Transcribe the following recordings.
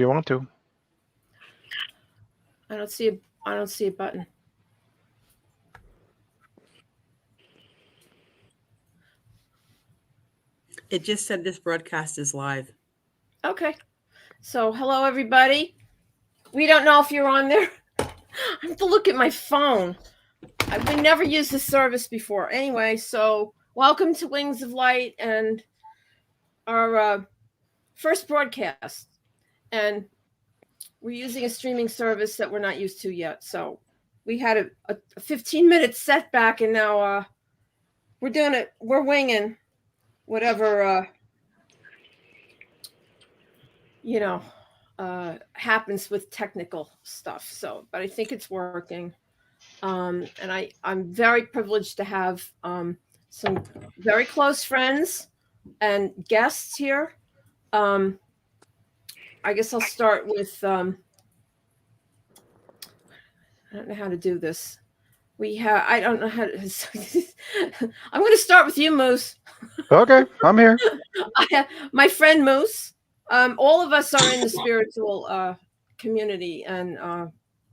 you want to. I don't see a button. It just said this broadcast is live. Okay. So, hello, everybody. We don't know if you're on there. I have to look at my phone. We never used this service before. Anyway, so welcome to Wings of Light and our first broadcast. And we're using a streaming service that we're not used to yet. So we had a 15-minute setback, and now we're doing it. We're winging whatever, happens with technical stuff. So, but I think it's working. And I'm very privileged to have some very close friends and guests here. I guess I'll start with, I don't know how to do this. I don't know how to, I'm going to start with you, Moose. Okay, I'm here. My friend Moose. All of us are in the spiritual community and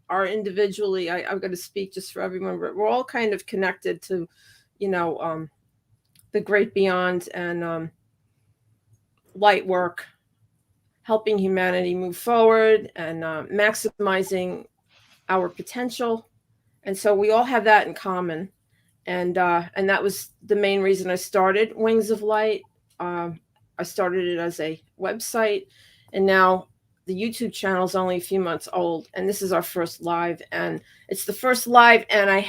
are individually, I'm going to speak just for everyone, but we're all kind of connected to, the great beyond and light work, helping humanity move forward and maximizing our potential. And so we all have that in common. And that was the main reason I started Wings of Light. I started it as a website, and now the YouTube channel is only a few months old, and this is our first live, and it's the first live, and I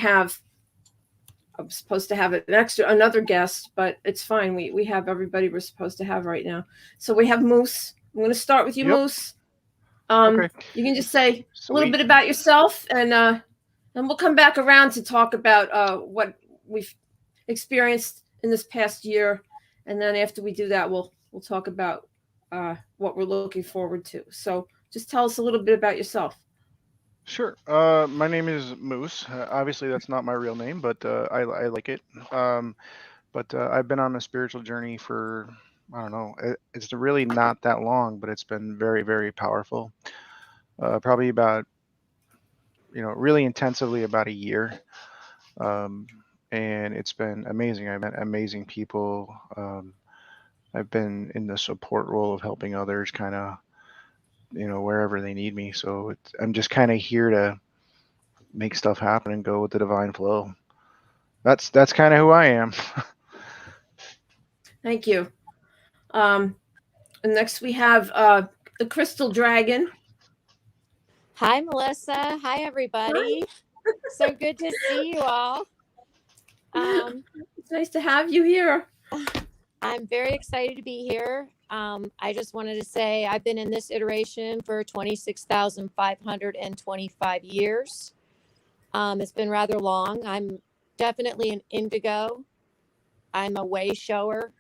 was supposed to have another guest, but it's fine. We have everybody we're supposed to have right now. So we have Moose. I'm going to start with you, Moose. Okay. You can just say a little bit about yourself, and we'll come back around to talk about what we've experienced in this past year, and then after we do that, we'll talk about what we're looking forward to. So just tell us a little bit about yourself. Sure. My name is Moose. Obviously, that's not my real name, but I like it. But I've been on a spiritual journey for, I don't know, it's really not that long, but it's been very, very powerful. Probably about, really intensively about a year. And it's been amazing. I've met amazing people. I've been in the support role of helping others kind of, wherever they need me. So I'm just kind of here to make stuff happen and go with the divine flow. That's kind of who I am. Thank you. And next we have the Crystal Dragon. Hi, Melissa. Hi, everybody. Hi. So good to see you all. It's nice to have you here. I'm very excited to be here. I just wanted to say I've been in this iteration for 26,525 years. It's been rather long. I'm definitely an indigo. I'm a way shower.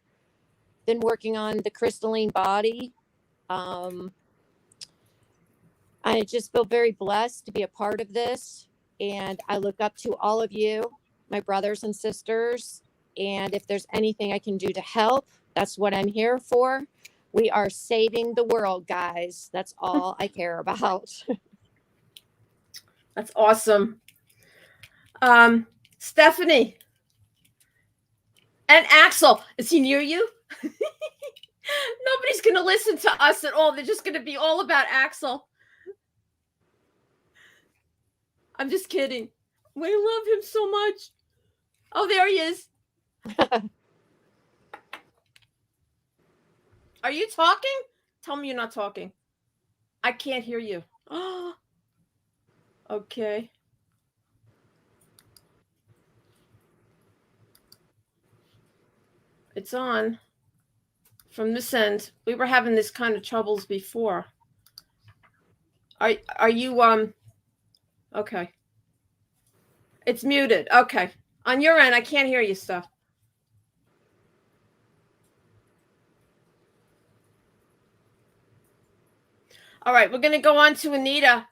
Been working on the crystalline body. I just feel very blessed to be a part of this. And I look up to all of you, my brothers and sisters. And if there's anything I can do to help, that's what I'm here for. We are saving the world, guys. That's all I care about. That's awesome. Stephanie and Axel, is he near you? Nobody's going to listen to us at all. They're just going to be all about Axel. I'm just kidding. We love him so much. Oh, there he is. Are you talking? Tell me you're not talking. I can't hear you. Oh, okay. It's on. From this end, we were having this kind of troubles before. Are you okay. It's muted. Okay. On your end, I can't hear you stuff. All right, we're going to go on to Anita.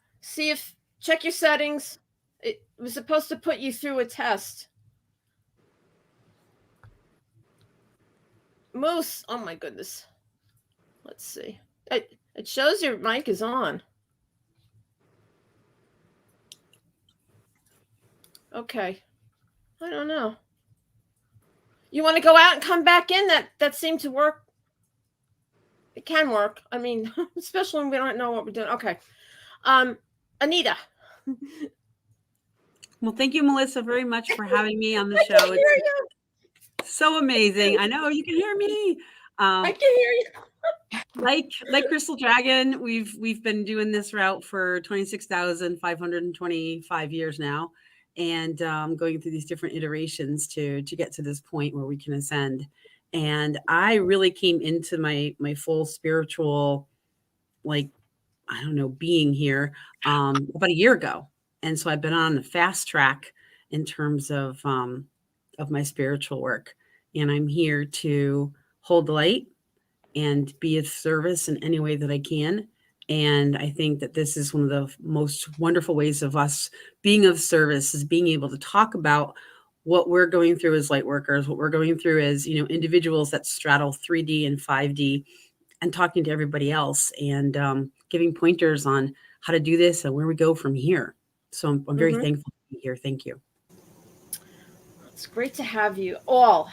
Check your settings. It was supposed to put you through a test. Moose, oh my goodness. Let's see. It shows your mic is on. Okay. I don't know. You want to go out and come back in? That seemed to work. It can work. I mean, especially when we don't know what we're doing. Okay. Anita. Well, thank you, Melissa, very much for having me on the I show. can hear you. It's so amazing. I know you can hear me. I can hear you. Like Crystal Dragon, we've been doing this route for 26,525 years now, and going through these different iterations to get to this point where we can ascend. And I really came into my full spiritual, like, I don't know, being here about a year ago. And so I've been on the fast track in terms of my spiritual work. And I'm here to hold the light and be of service in any way that I can. And I think that this is one of the most wonderful ways of us being of service, is being able to talk about what we're going through as light workers, what we're going through as, individuals that straddle 3D and 5D, and talking to everybody else, and giving pointers on how to do this and where we go from here. So I'm very thankful to be here. Thank you. It's great to have you all.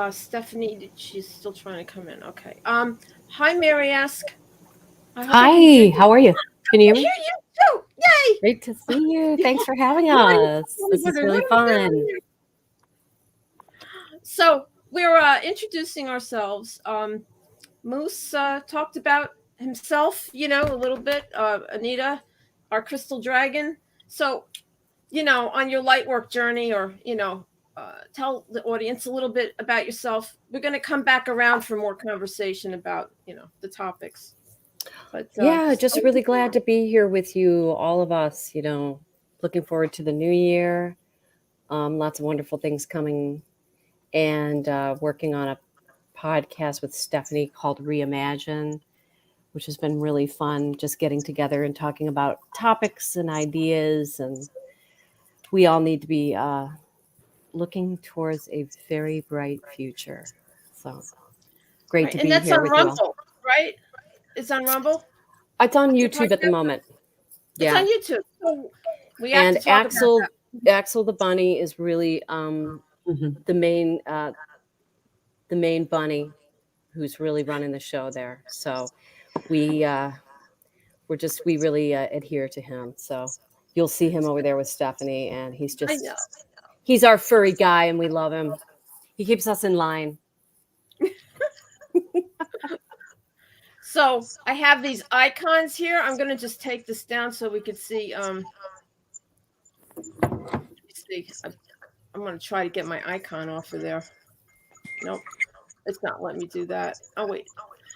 Stephanie, she's still trying to come in. Okay. Hi, Mary Ask. Hi, how are you? Can you hear I me? hear you too. Yay! Great to see you. Thanks for having us. This is really fun. So we're introducing ourselves. Moose talked about himself, a little bit. Anita, our crystal dragon. So, on your light work journey, or tell the audience a little bit about yourself. We're going to come back around for more conversation about the topics. But Yeah, just really glad to be here with you, all of us. Looking forward to the new year. Lots of wonderful things coming, and working on a podcast with Stephanie called Reimagine, which has been really fun. Just getting together and talking about topics and ideas, and we all need to be looking towards a very bright future. So great to be that's here on with you all. Rumble, right? It's on Rumble. It's on YouTube at the moment. It's on YouTube. So we have And to talk Axel, about that. Axel the bunny is really the main bunny who's really running the show there. So we really adhere to him. So you'll see him over there with Stephanie, and he's our furry guy, and we love him. He keeps us in line. So I have these icons here. I'm going to just take this down so we can see. I'm going to try to get my icon off of there. Nope, it's not letting me do that. Oh wait.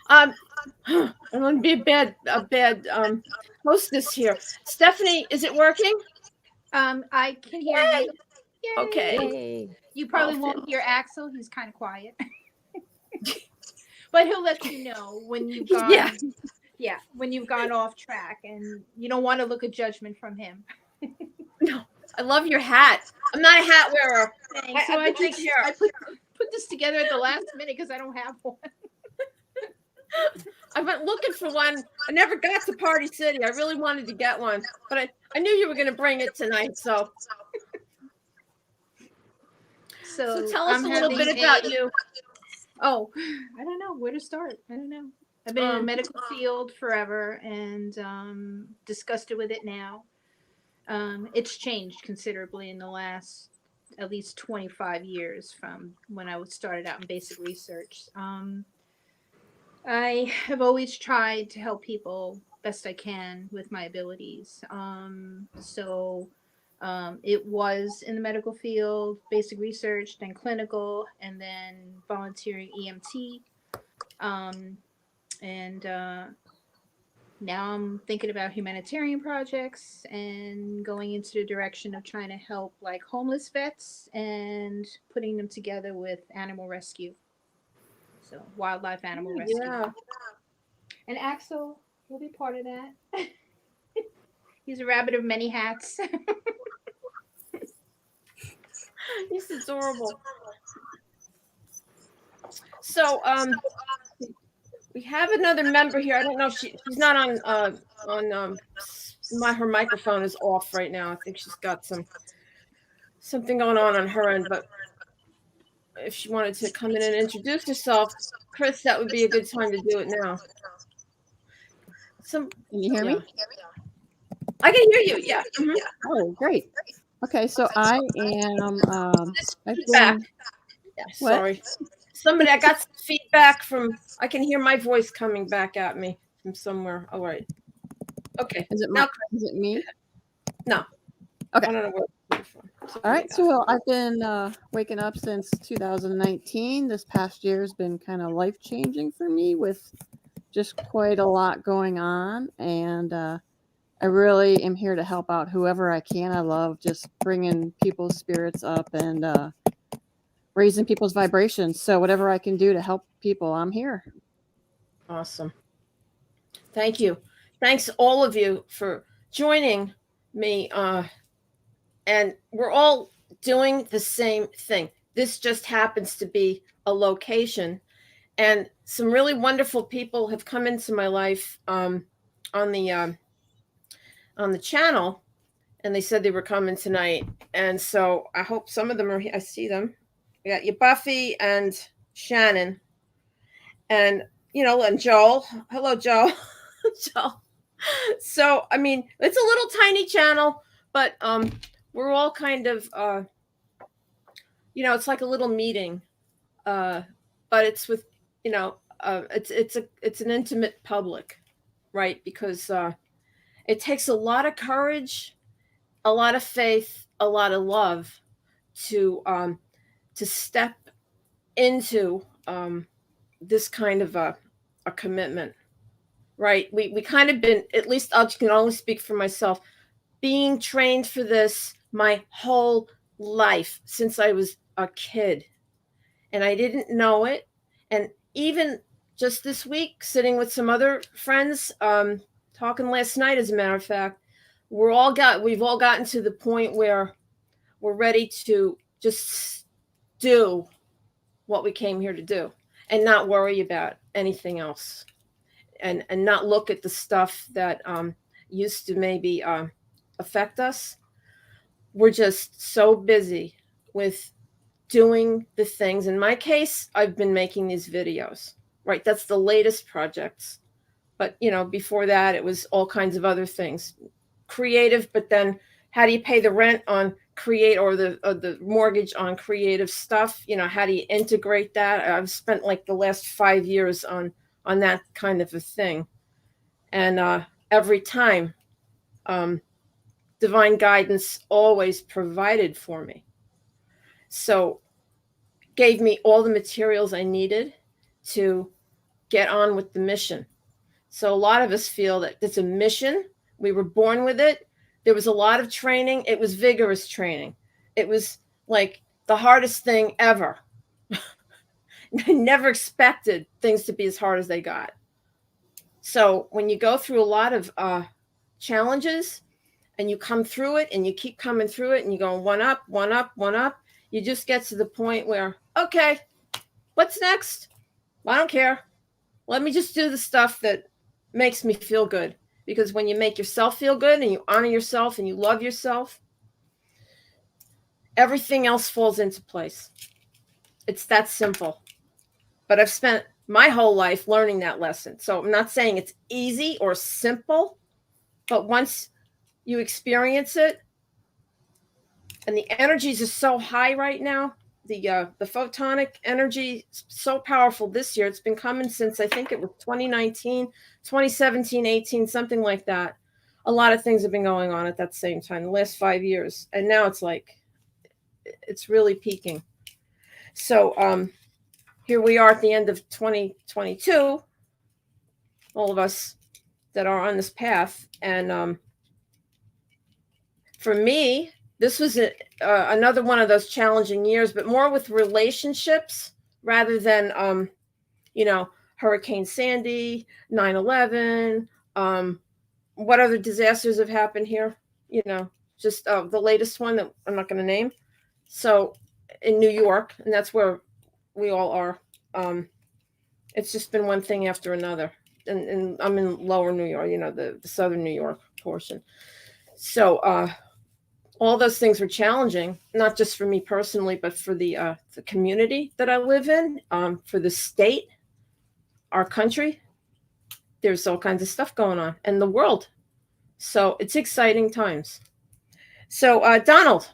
I'm going to be a bad hostess here. Stephanie, is it working? I can hear you. Yay. Okay. Yay. You probably won't hear Axel. He's kind of quiet. But he'll let you know when you've gone when you've gone off track, and you don't want to look at judgment from him. No. I love your hat. I'm not a hat wearer. Thanks. So I put this together at the last minute because I don't have one. I went looking for one. I never got to Party City. I really wanted to get one, but I knew you were going to bring it tonight. So tell us a little bit about you. Oh, I don't know where to start. I don't know. I've been in the medical field forever, and disgusted with it now. It's changed considerably in the last at least 25 years from when I started out in basic research. I have always tried to help people best I can with my abilities. It was in the medical field, basic research, then clinical, and then volunteering EMT. Now I'm thinking about humanitarian projects and going into the direction of trying to help like homeless vets and putting them together with animal rescue. So wildlife animal rescue. Yeah. And Axel will be part of that. He's a rabbit of many hats. He's adorable. So, We have another member here. I don't know if she's not on her microphone is off right now. I think she's got something going on her end, but if she wanted to come in and introduce herself, Chris, that would be a good time to do it now. Can you hear me? I can hear you. Yeah. Mhm. Oh, great. Okay, so I am. I've Feedback. been. Yeah, What? sorry. Somebody, I got some feedback from. I can hear my voice coming back at me from somewhere. All right. Okay. Is it Now, is it me? no. Okay. I don't know where it's from. All right. So I've been waking up since 2019. This past year has been kind of life changing for me with just quite a lot going on, and I really am here to help out whoever I can. I love just bringing people's spirits up and raising people's vibrations. So whatever I can do to help people, I'm here. Awesome. Thank you. Thanks all of you for joining me. And we're all doing the same thing. This just happens to be a location. And some really wonderful people have come into my life on the channel, and they said they were coming tonight. And so I hope some of them are here. I see them. We got you, Buffy and Shannon, and and Joel. Hello, Joel. Joel. So I mean, it's a little tiny channel, but we're all kind of it's like a little meeting, but it's with it's an intimate public, right? Because it takes a lot of courage, a lot of faith, a lot of love to step into this kind of a commitment, right? We kind of been, at least I can only speak for myself, being trained for this my whole life since I was a kid, and I didn't know it. And even just this week, sitting with some other friends, talking last night, as a matter of fact, we've all gotten to the point where we're ready to just do what we came here to do and not worry about anything else, and not look at the stuff that used to maybe affect us. We're just so busy with doing the things. In my case, I've been making these videos, right? That's the latest projects. But, before that, it was all kinds of other things. Creative, but then how do you pay the rent on or the mortgage on creative stuff? How do you integrate that? I've spent like the last 5 years on that kind of a thing. And every time, divine guidance always provided for me. So gave me all the materials I needed to get on with the mission. So a lot of us feel that it's a mission. We were born with it. There was a lot of training. It was vigorous training. It was like the hardest thing ever. I never expected things to be as hard as they got. So when you go through a lot of challenges and you come through it and you keep coming through it and you go one up, one up, one up, you just get to the point where, okay, what's next? I don't care. Let me just do the stuff that makes me feel good. Because when you make yourself feel good and you honor yourself and you love yourself, everything else falls into place. It's that simple. But I've spent my whole life learning that lesson. So I'm not saying it's easy or simple, but once you experience it, and the energies are so high right now, the photonic energy is so powerful this year. It's been coming since, I think it was 2019, 2017, 18, something like that. A lot of things have been going on at that same time, the last 5 years. And now it's like, it's really peaking. So here we are at the end of 2022, all of us that are on this path. And for me, this was another one of those challenging years, but more with relationships rather than, Hurricane Sandy, 9/11. What other disasters have happened here? Just the latest one that I'm not going to name. So in New York, and that's where we all are. It's just been one thing after another. And I'm in lower New York, the southern New York portion. So all those things were challenging, not just for me personally, but for the community that I live in, for the state, our country. There's all kinds of stuff going on in the world. So it's exciting times. So Donald,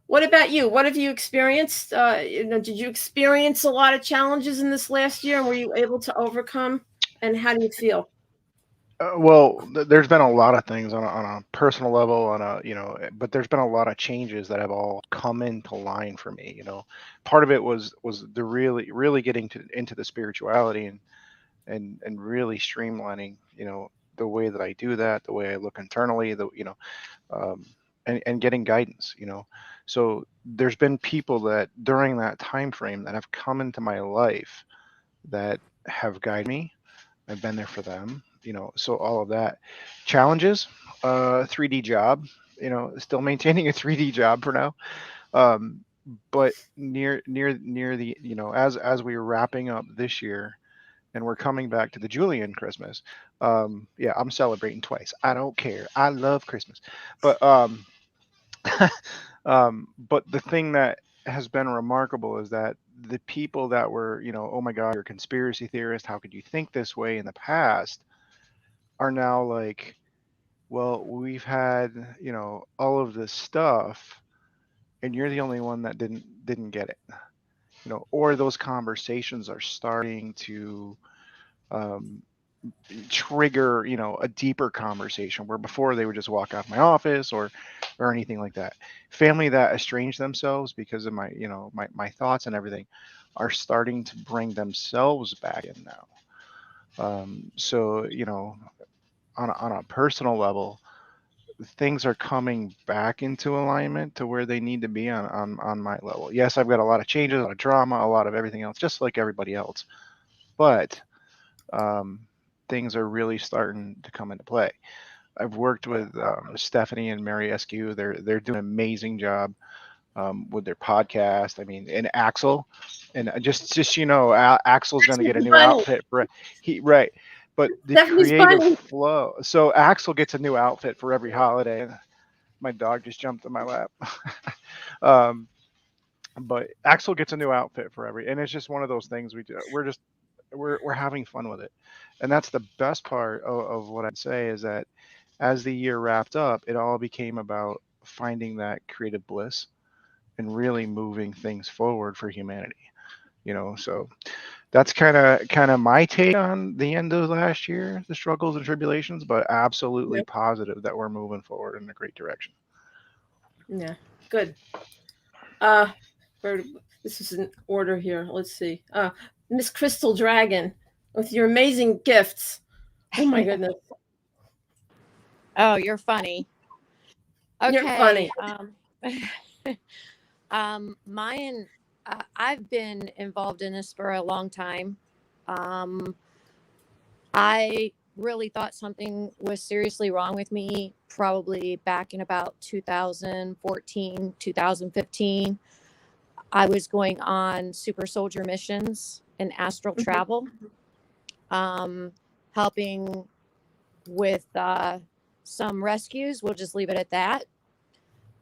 what about you? What have you experienced? Did you experience a lot of challenges in this last year, and were you able to overcome? And how do you feel? Well, there's been a lot of things on a personal level, but there's been a lot of changes that have all come into line for me. Part of it was the really getting into the spirituality and really streamlining, the way that I do that, the way I look internally, um, and getting guidance. So there's been people that during that time frame that have come into my life that have guided me. I've been there for them, so all of that. Challenges, 3D job, still maintaining a 3D job for now. Um, but near the, as we were wrapping up this year and we're coming back to the Julian Christmas. Yeah, I'm celebrating twice. I don't care. I love Christmas. But but the thing that has been remarkable is that the people that were, oh my God, you're a conspiracy theorist. How could you think this way in the past? Are now like, well, we've had, all of this stuff, and you're the only one that didn't get it. Or those conversations are starting to um, trigger, a deeper conversation where before they would just walk out of my office or anything like that. Family that estranged themselves because of my, my thoughts and everything are starting to bring themselves back in now. So, on a personal level, things are coming back into alignment to where they need to be on my level. Yes, I've got a lot of changes, a lot of drama, a lot of everything else, just like everybody else. But um, things are really starting to come into play. I've worked with Stephanie and Mary Eskew. They're doing an amazing job with their podcast. I mean, and Axel, and just Axel's going to get a new Funny. outfit for right. But the Stephanie's creative funny. flow. So Axel gets a new outfit for every holiday. My dog just jumped in my lap. um, but Axel gets a new outfit for every, and it's just one of those things we do. We're having fun with it, and that's the best part of what I'd say is that as the year wrapped up, it all became about finding that creative bliss and really moving things forward for humanity. So that's kind of my take on the end of last year, the struggles and tribulations, but absolutely Yeah. positive that we're moving forward in a great direction. Yeah, good. Where, this is an order here. Let's see. Miss Crystal Dragon, with your amazing gifts. Oh my goodness. Oh, you're funny. Okay. You're funny. Mine, I've been involved in this for a long time. I really thought something was seriously wrong with me probably back in about 2014, 2015. I was going on super soldier missions and astral travel, helping with some rescues. We'll just leave it at that.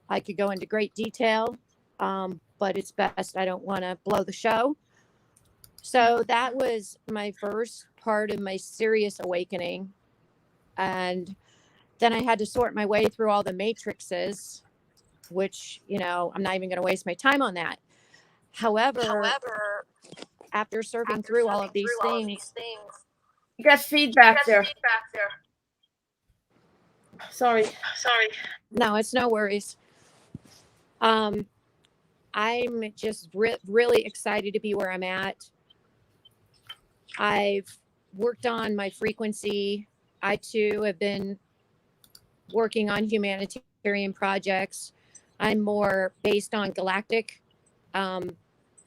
I could go into great detail, but it's best I don't want to blow the show. So that was my first part of my serious awakening. And then I had to sort my way through all the matrices, which, I'm not even going to waste my time on that. However, after surfing through all of these things, You got feedback there. Sorry. no, it's no worries. I'm just really excited to be where I'm at. I've worked on my frequency. I too have been working on humanitarian projects. I'm more based on galactic,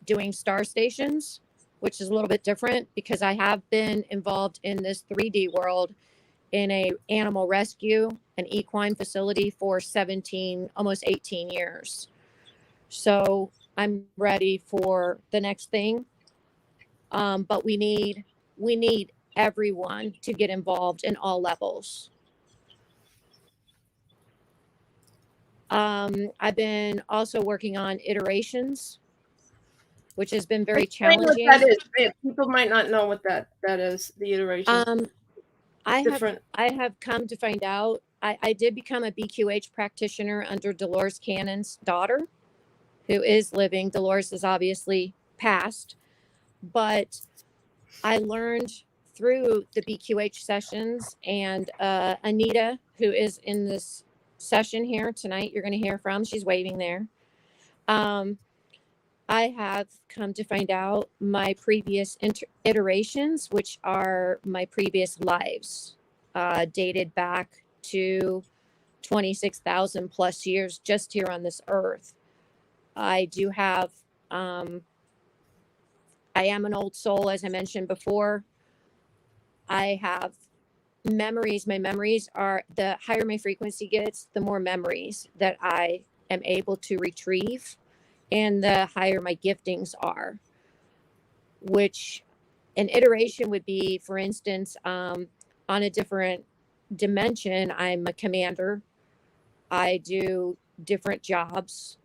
doing star stations, which is a little bit different because I have been involved in this 3D world in a animal rescue, an equine facility for 17, almost 18 years. So I'm ready for the next thing. But we need we need everyone to get involved in all levels. I've been also working on iterations, which has been very Explain challenging. what that is. People might not know what that is. The iteration. I Different. have come to find out. I did become a BQH practitioner under Dolores Cannon's daughter, who is living. Dolores is obviously passed, but I learned through the BQH sessions, and Anita, who is in this session here tonight, you're going to hear from. She's waving there. I have come to find out my previous iterations, which are my previous lives, dated back to 26,000 plus years just here on this earth. I do have, I am an old soul, as I mentioned before. I have memories. My memories are, the higher my frequency gets, the more memories that I am able to retrieve, and the higher my giftings are, which an iteration would be, for instance, on a different dimension, I'm a commander. I do different jobs.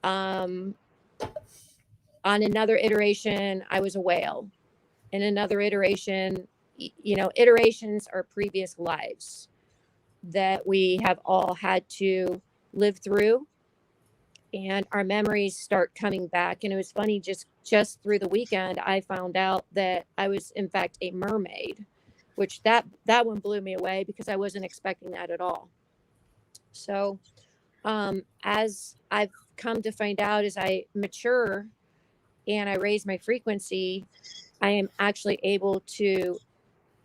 On another iteration, I was a whale. In another iteration, iterations are previous lives that we have all had to live through, and our memories start coming back. And it was funny, just through the weekend, I found out that I was in fact a mermaid, which that one blew me away because I wasn't expecting that at all. So as I've come to find out, as I mature and I raise my frequency, I am actually able to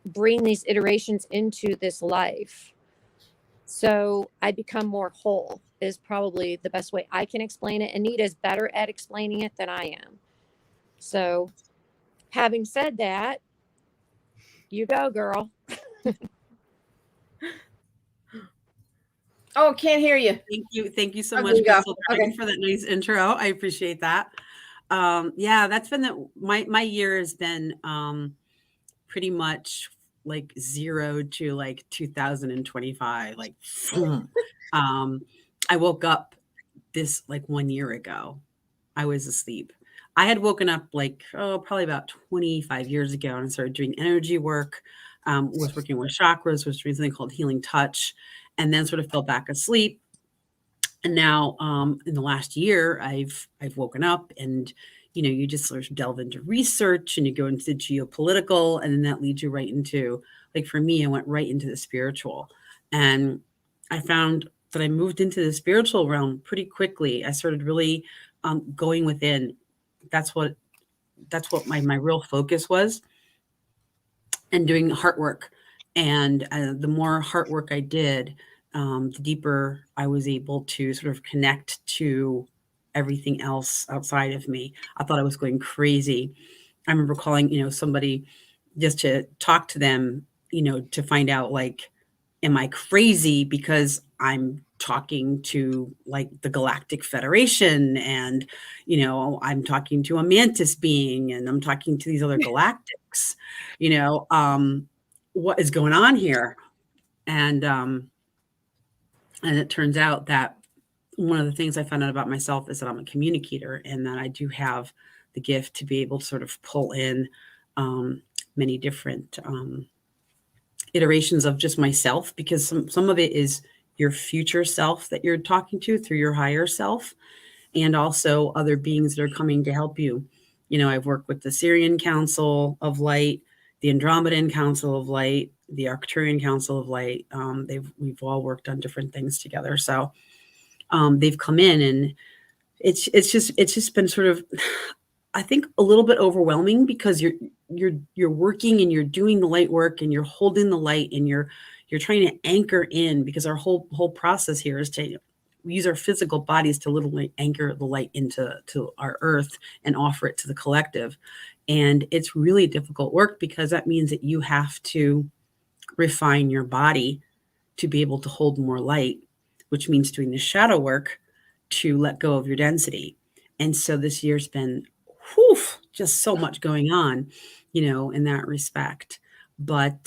bring these iterations into this life. So I become more whole, is probably the best way I can explain it. Anita's better at explaining it than I am. So having said that, you go, girl. Oh, can't hear you. Thank you so Oh, much, there you go. Crystal, Okay. for that nice intro. I appreciate that. Yeah, that's been my year has been pretty much like 0 to like 2025. Like, I woke up this like 1 year ago. I was asleep. I had woken up like, probably about 25 years ago, and started doing energy work, was working with chakras, was doing something called healing touch, and then sort of fell back asleep. And now, in the last year, I've woken up, and you just sort of delve into research, and you go into the geopolitical, and then that leads you right into, like, for me, I went right into the spiritual, and I found that I moved into the spiritual realm pretty quickly. I started really going within. That's what my real focus was, and doing heart work. And the more heart work I did, the deeper I was able to sort of connect to everything else outside of me. I thought I was going crazy. I remember calling, somebody just to talk to them, to find out, like, am I crazy because I'm talking to, like, the Galactic Federation, and, I'm talking to a mantis being, and I'm talking to these other galactics, what is going on here? And it turns out that one of the things I found out about myself is that I'm a communicator, and that I do have the gift to be able to sort of pull in many different iterations of just myself, because some of it is your future self that you're talking to through your higher self, and also other beings that are coming to help you. I've worked with the Syrian Council of Light, the Andromedan Council of Light, the Arcturian Council of Light. We've all worked on different things together. So they've come in, and it's just been sort of, I think, a little bit overwhelming, because you're working, and you're doing the light work, and you're holding the light, and you're trying to anchor in, because our whole process here is to use our physical bodies to literally anchor the light into our earth and offer it to the collective. And it's really difficult work, because that means that you have to refine your body to be able to hold more light, which means doing the shadow work to let go of your density. And so this year's been just so much going on. in that respect. But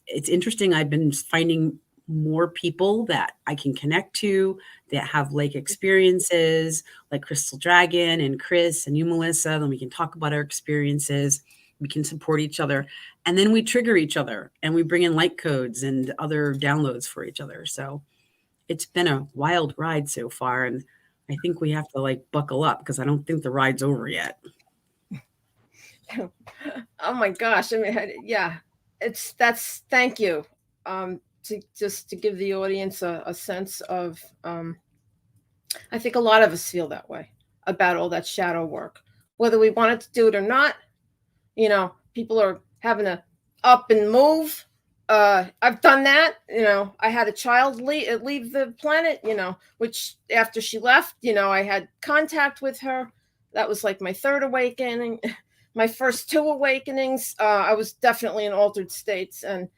it's interesting. I've been finding more people that I can connect to that have lake experiences, like Crystal Dragon and Chris and you, Melissa. Then we can talk about our experiences. We can support each other. And then we trigger each other and we bring in light codes and other downloads for each other. So it's been a wild ride so far. And I think we have to buckle up because I don't think the ride's over yet. Oh my gosh. I mean, yeah, thank you. To give the audience a sense of, I think a lot of us feel that way about all that shadow work, whether we wanted to do it or not. People are having to up and move. I've done that. I had a child leave the planet, which after she left, I had contact with her. That was like my third awakening. My first two awakenings, I was definitely in altered states. And,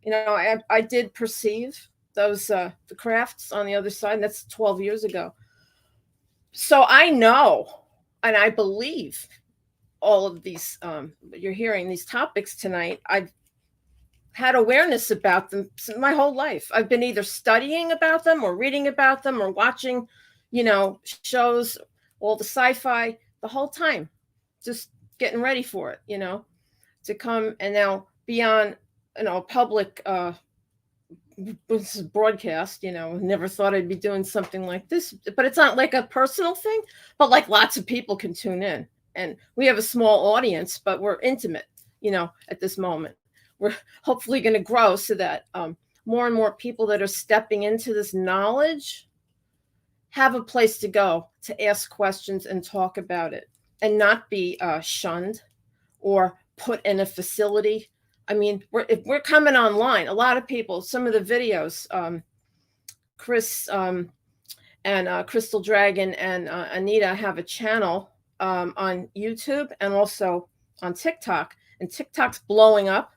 I did perceive those, the crafts on the other side. And that's 12 years ago. So I know, and I believe all of these, you're hearing these topics tonight. I've had awareness about them my whole life. I've been either studying about them or reading about them or watching, shows, all the sci-fi the whole time, just getting ready for it, to come and now be on, public broadcast. Never thought I'd be doing something like this, but it's not like a personal thing, but like lots of people can tune in, and we have a small audience, but we're intimate, at this moment. We're hopefully going to grow so that more and more people that are stepping into this knowledge have a place to go to ask questions and talk about it, and not be shunned or put in a facility. I mean, if we're coming online, a lot of people, some of the videos, Chris and Crystal Dragon and Anita have a channel on YouTube and also on TikTok, and TikTok's blowing up.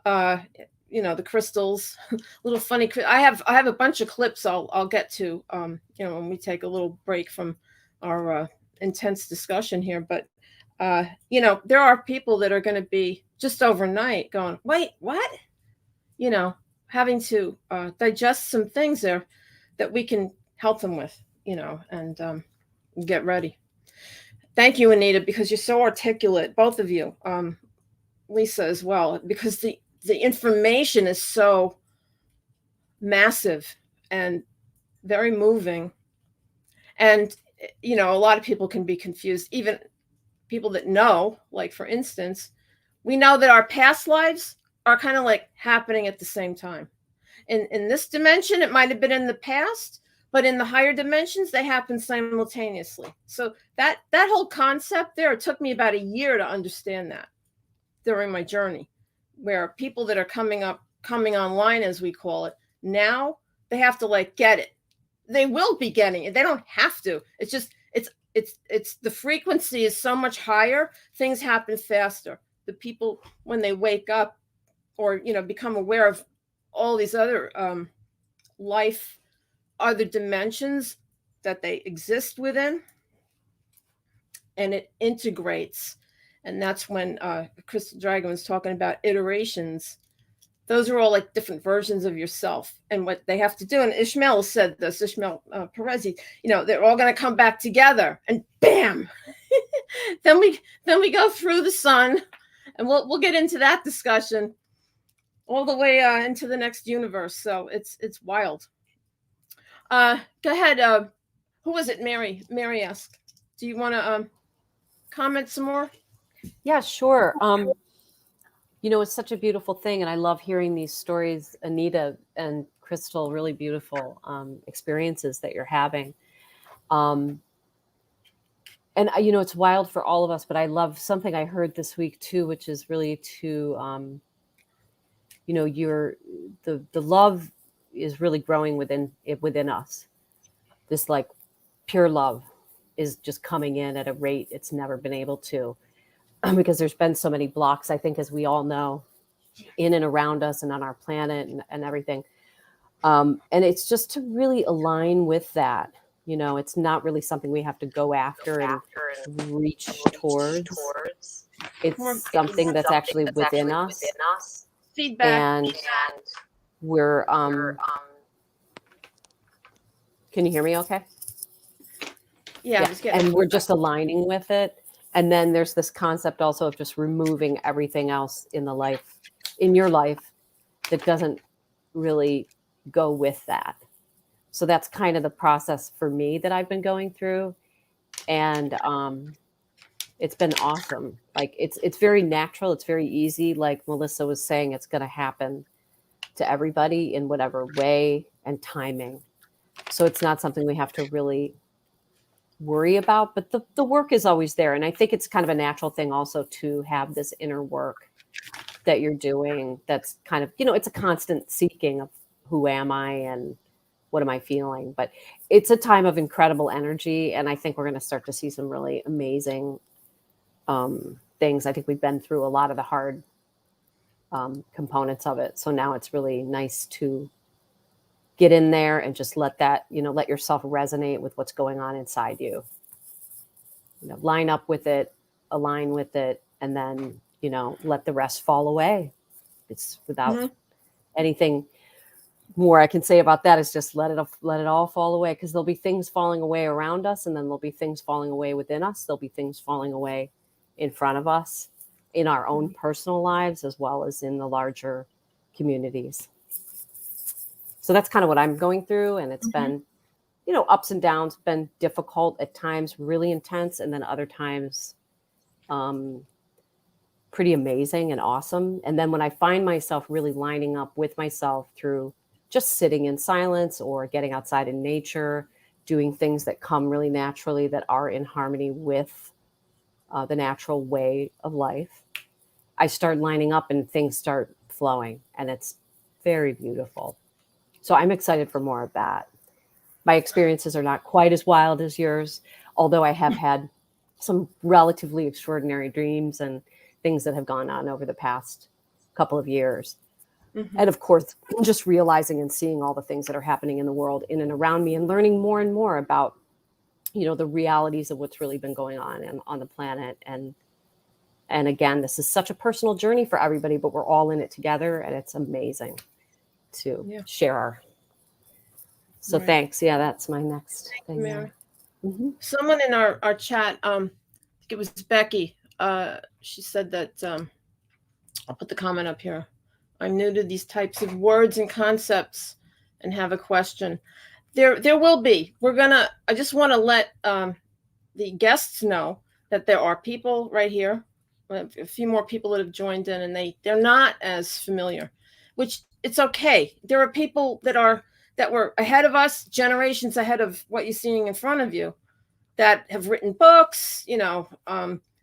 The crystals, little funny. I have a bunch of clips I'll get to, when we take a little break from our intense discussion here. But there are people that are going to be just overnight going, wait, what? Having to digest some things there that we can help them with, and get ready. Thank you, Anita, because you're so articulate, both of you. Lisa as well, because the information is so massive and very moving. And, a lot of people can be confused, even people that know, like, for instance, we know that our past lives are kind of like happening at the same time. In this dimension, it might have been in the past, but in the higher dimensions, they happen simultaneously. So that whole concept there, it took me about a year to understand that during my journey, where people that are coming online, as we call it, now they have to get it. They will be getting it. They don't have to. It's just, it's the frequency is so much higher. Things happen faster. The people, when they wake up or, become aware of all these other other dimensions that they exist within, and it integrates. And that's when Crystal Dragon was talking about iterations. Those are all like different versions of yourself, and what they have to do. And Ishmael said this, Ishmael Perezi, they're all going to come back together, and bam, then we go through the sun, and we'll get into that discussion all the way into the next universe. So it's wild. Go ahead. Who was it? Mary asked. Do you want to comment some more? Yeah, sure. It's such a beautiful thing, and I love hearing these stories, Anita and Crystal, really beautiful experiences that you're having. And it's wild for all of us, but I love something I heard this week too, which is really to, the love is really growing within us. This pure love is just coming in at a rate it's never been able to. Because there's been so many blocks, I think, as we all know, in and around us and on our planet and everything. And it's just to really align with that. It's not really something we have to go after and reach towards. It's More something that's actually within us, feedback. and we're can you hear me okay? Yeah, I was getting And we're just aligning with it. And then there's this concept also of just removing everything else in your life that doesn't really go with that. So that's kind of the process for me that I've been going through. And it's been awesome. Like it's very natural. It's very easy. Like Melissa was saying, it's going to happen to everybody in whatever way and timing. So it's not something we have to really worry about, but the work is always there. And I think it's kind of a natural thing also to have this inner work that you're doing. That's kind of, it's a constant seeking of who am I and what am I feeling? But it's a time of incredible energy. And I think we're going to start to see some really amazing things. I think we've been through a lot of the hard components of it. So now it's really nice to get in there and just let that, let yourself resonate with what's going on inside you. Line up with it, align with it, and then, let the rest fall away. It's without anything more I can say about that is just let it all fall away, because there'll be things falling away around us, and then there'll be things falling away within us. There'll be things falling away in front of us in our own personal lives, as well as in the larger communities. So that's kind of what I'm going through. And it's been, ups and downs, been difficult at times, really intense. And then other times, pretty amazing and awesome. And then when I find myself really lining up with myself through just sitting in silence or getting outside in nature, doing things that come really naturally that are in harmony with the natural way of life, I start lining up and things start flowing, and it's very beautiful. So I'm excited for more of that. My experiences are not quite as wild as yours, although I have had some relatively extraordinary dreams and things that have gone on over the past couple of years. And of course, just realizing and seeing all the things that are happening in the world in and around me, and learning more and more about, the realities of what's really been going on the planet. And again, this is such a personal journey for everybody, but we're all in it together, and it's amazing to share our. So thanks. Yeah, that's my next thing. Mary. Someone in our chat, I think it was Becky, she said that, I'll put the comment up here. I'm new to these types of words and concepts and have a question. There will be. I just want to let the guests know that there are people right here, a few more people that have joined in, and they're not as familiar, which it's okay. There are people that were ahead of us, generations ahead of what you're seeing in front of you, that have written books.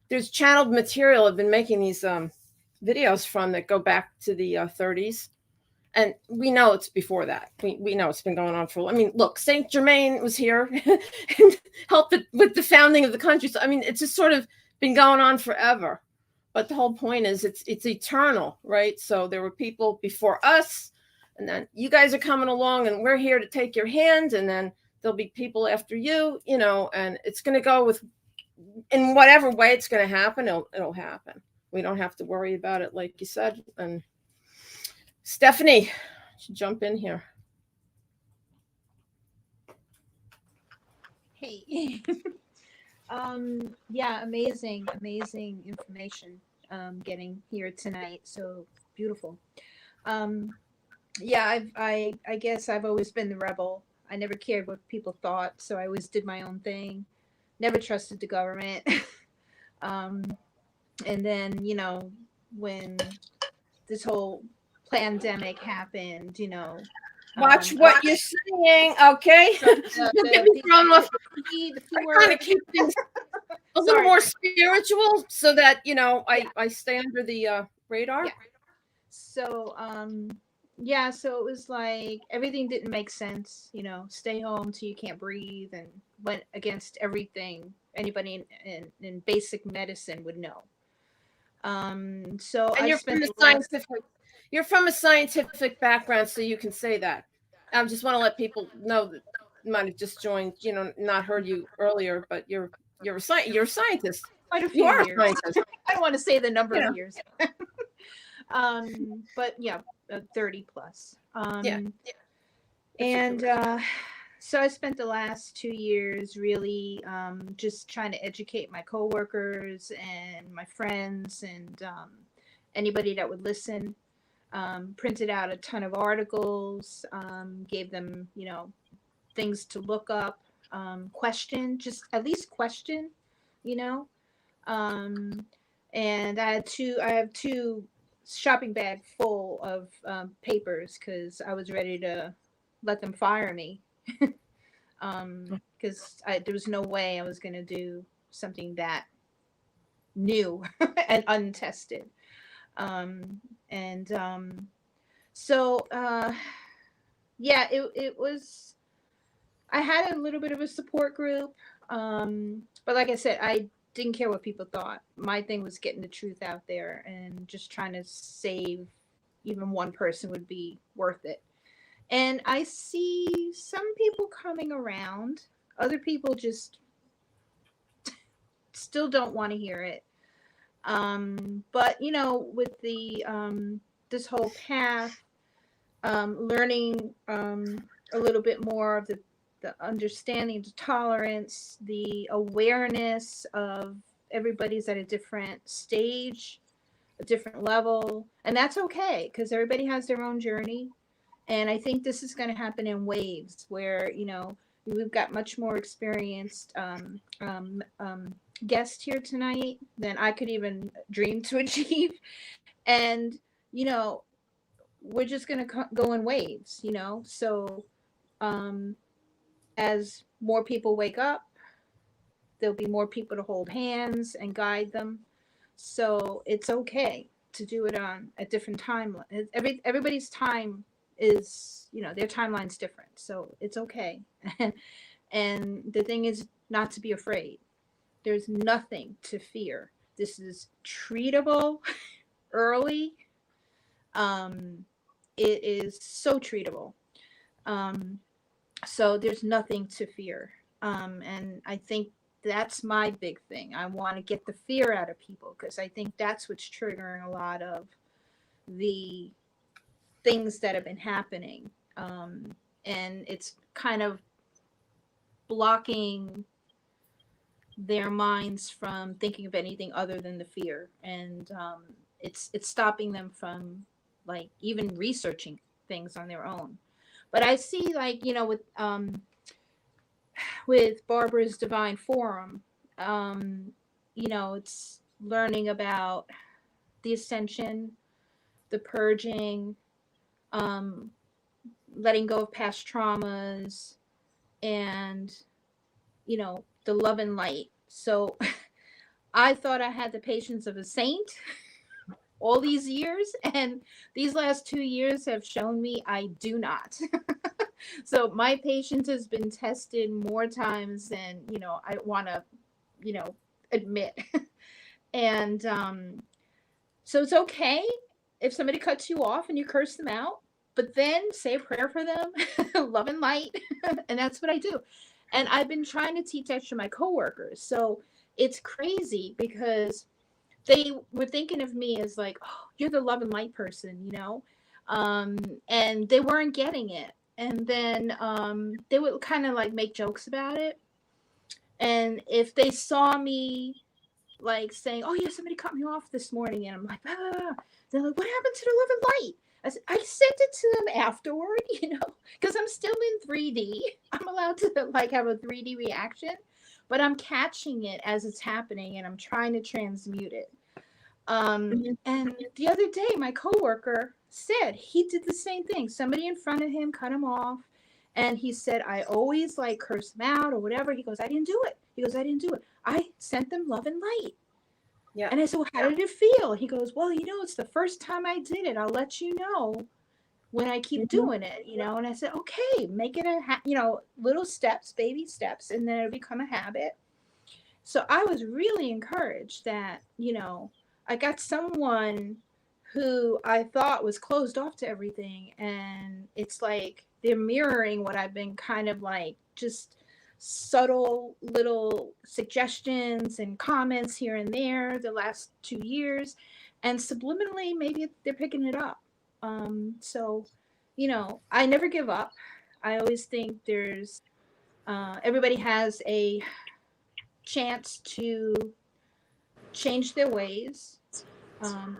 There's channeled material. I've been making these videos from that go back to the 30s. And we know it's before that. We know it's been going on for, look, Saint Germain was here and helped with the founding of the country. So, it's just sort of been going on forever. But the whole point is it's eternal, right? So there were people before us, and then you guys are coming along, and we're here to take your hand. And then there'll be people after you, and it's going to go in whatever way it's going to happen, it'll happen. We don't have to worry about it, like you said. And Stephanie should jump in here. Hey. Yeah, amazing information getting here tonight. So beautiful. Yeah, I guess I've always been the rebel. I never cared what people thought, so I always did my own thing. Never trusted the government. And then, when this whole pandemic happened, watch what you're saying, okay? The trying to keep things a little more spiritual so that I stay under the radar. So so it was like everything didn't make sense. Stay home till you can't breathe, and went against everything anybody in basic medicine would know. So and you're from a scientific background, so you can say that. I just want to let people know that might have just joined, not heard you earlier, but you're a scientist. quite a You few are a years. scientist. I don't want to say the number Yeah. of years. But yeah, 30 plus. Yeah. And so I spent the last 2 years really just trying to educate my coworkers and my friends and anybody that would listen. Printed out a ton of articles, gave them, things to look up, question, just at least question, you know. Um, and I have two shopping bag full of papers because I was ready to let them fire me. Because there was no way I was going to do something that new and untested. And so yeah, it was, I had a little bit of a support group, but like I said, I didn't care what people thought. My thing was getting the truth out there and just trying to save even one person would be worth it. And I see some people coming around, other people just still don't want to hear it. But with the this whole path, learning a little bit more of the understanding, the tolerance, the awareness of everybody's at a different stage, a different level, and that's okay because everybody has their own journey. And I think this is going to happen in waves where we've got much more experienced guest here tonight than I could even dream to achieve, and we're just going to go in waves, so um, as more people wake up, there'll be more people to hold hands and guide them. So it's okay to do it on a different timeline. Everybody's time is, their timeline's different. So it's okay. And the thing is not to be afraid. There's nothing to fear. This is treatable early. It is so treatable. So there's nothing to fear. And I think that's my big thing. I want to get the fear out of people because I think that's what's triggering a lot of the things that have been happening. And it's kind of blocking their minds from thinking of anything other than the fear. And it's stopping them from like even researching things on their own. But I see with Barbara's Divine Forum, it's learning about the ascension, the purging, letting go of past traumas, and the love and light. So I thought I had the patience of a saint all these years, and these last 2 years have shown me I do not. So my patience has been tested more times than I want to admit. And so it's okay if somebody cuts you off and you curse them out, but then say a prayer for them, love and light. And that's what I do. And I've been trying to teach that to my coworkers. So it's crazy because they were thinking of me as like, oh, you're the love and light person, and they weren't getting it. And then they would kind of like make jokes about it. And if they saw me like saying, oh yeah, somebody cut me off this morning, and I'm like, ah, they're like, what happened to the love and light? I sent it to them afterward, because I'm still in 3D. I'm allowed to like have a 3D reaction, but I'm catching it as it's happening and I'm trying to transmute it. And the other day, my coworker said he did the same thing. Somebody in front of him cut him off, and he said, I always like curse them out or whatever. He goes, I didn't do it. He goes, I didn't do it. I sent them love and light. Yeah. And I said, well, how did it feel? He goes, well, it's the first time I did it. I'll let you know when I keep doing it, And I said, okay, make it little steps, baby steps, and then it'll become a habit. So I was really encouraged that, I got someone who I thought was closed off to everything. And it's like they're mirroring what I've been kind of like just subtle little suggestions and comments here and there the last 2 years, and subliminally maybe they're picking it up. So, I never give up. I always think there's everybody has a chance to change their ways,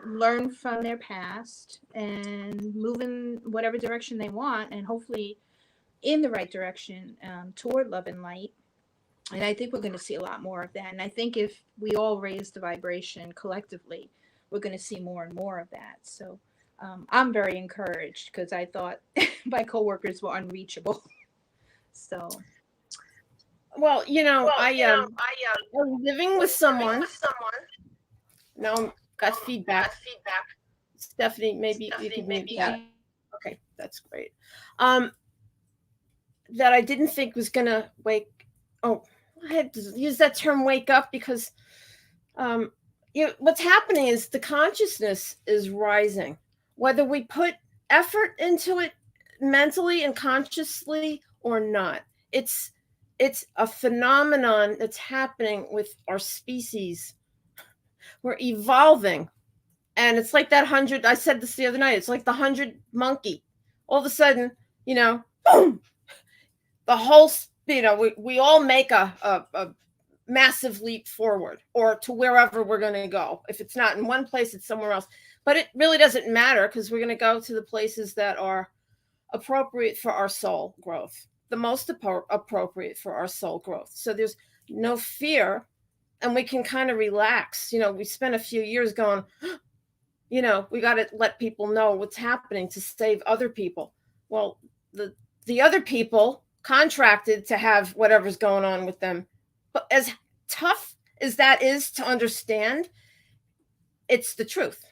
learn from their past, and move in whatever direction they want, and hopefully in the right direction, toward love and light. And I think we're going to see a lot more of that. And I think if we all raise the vibration collectively, we're going to see more and more of that. So I'm very encouraged, because I thought my coworkers were unreachable. So, Well, I was living with someone. Now got feedback. Stephanie, maybe you could mute that. Okay, that's great. That I didn't think was gonna I had to use that term "wake up" because what's happening is the consciousness is rising, whether we put effort into it mentally and consciously or not. It's a phenomenon that's happening with our species. We're evolving. And it's like that 100, I said this the other night, it's like the 100 monkey. All of a sudden, boom, the whole, we all make a massive leap forward, or to wherever we're going to go. If it's not in one place, it's somewhere else. But it really doesn't matter, because we're going to go to the places that are appropriate for our soul growth, the most appropriate for our soul growth. So there's no fear, and we can kind of relax. We spent a few years going, we got to let people know what's happening to save other people. Well, the other people contracted to have whatever's going on with them. But as tough as that is to understand, it's the truth.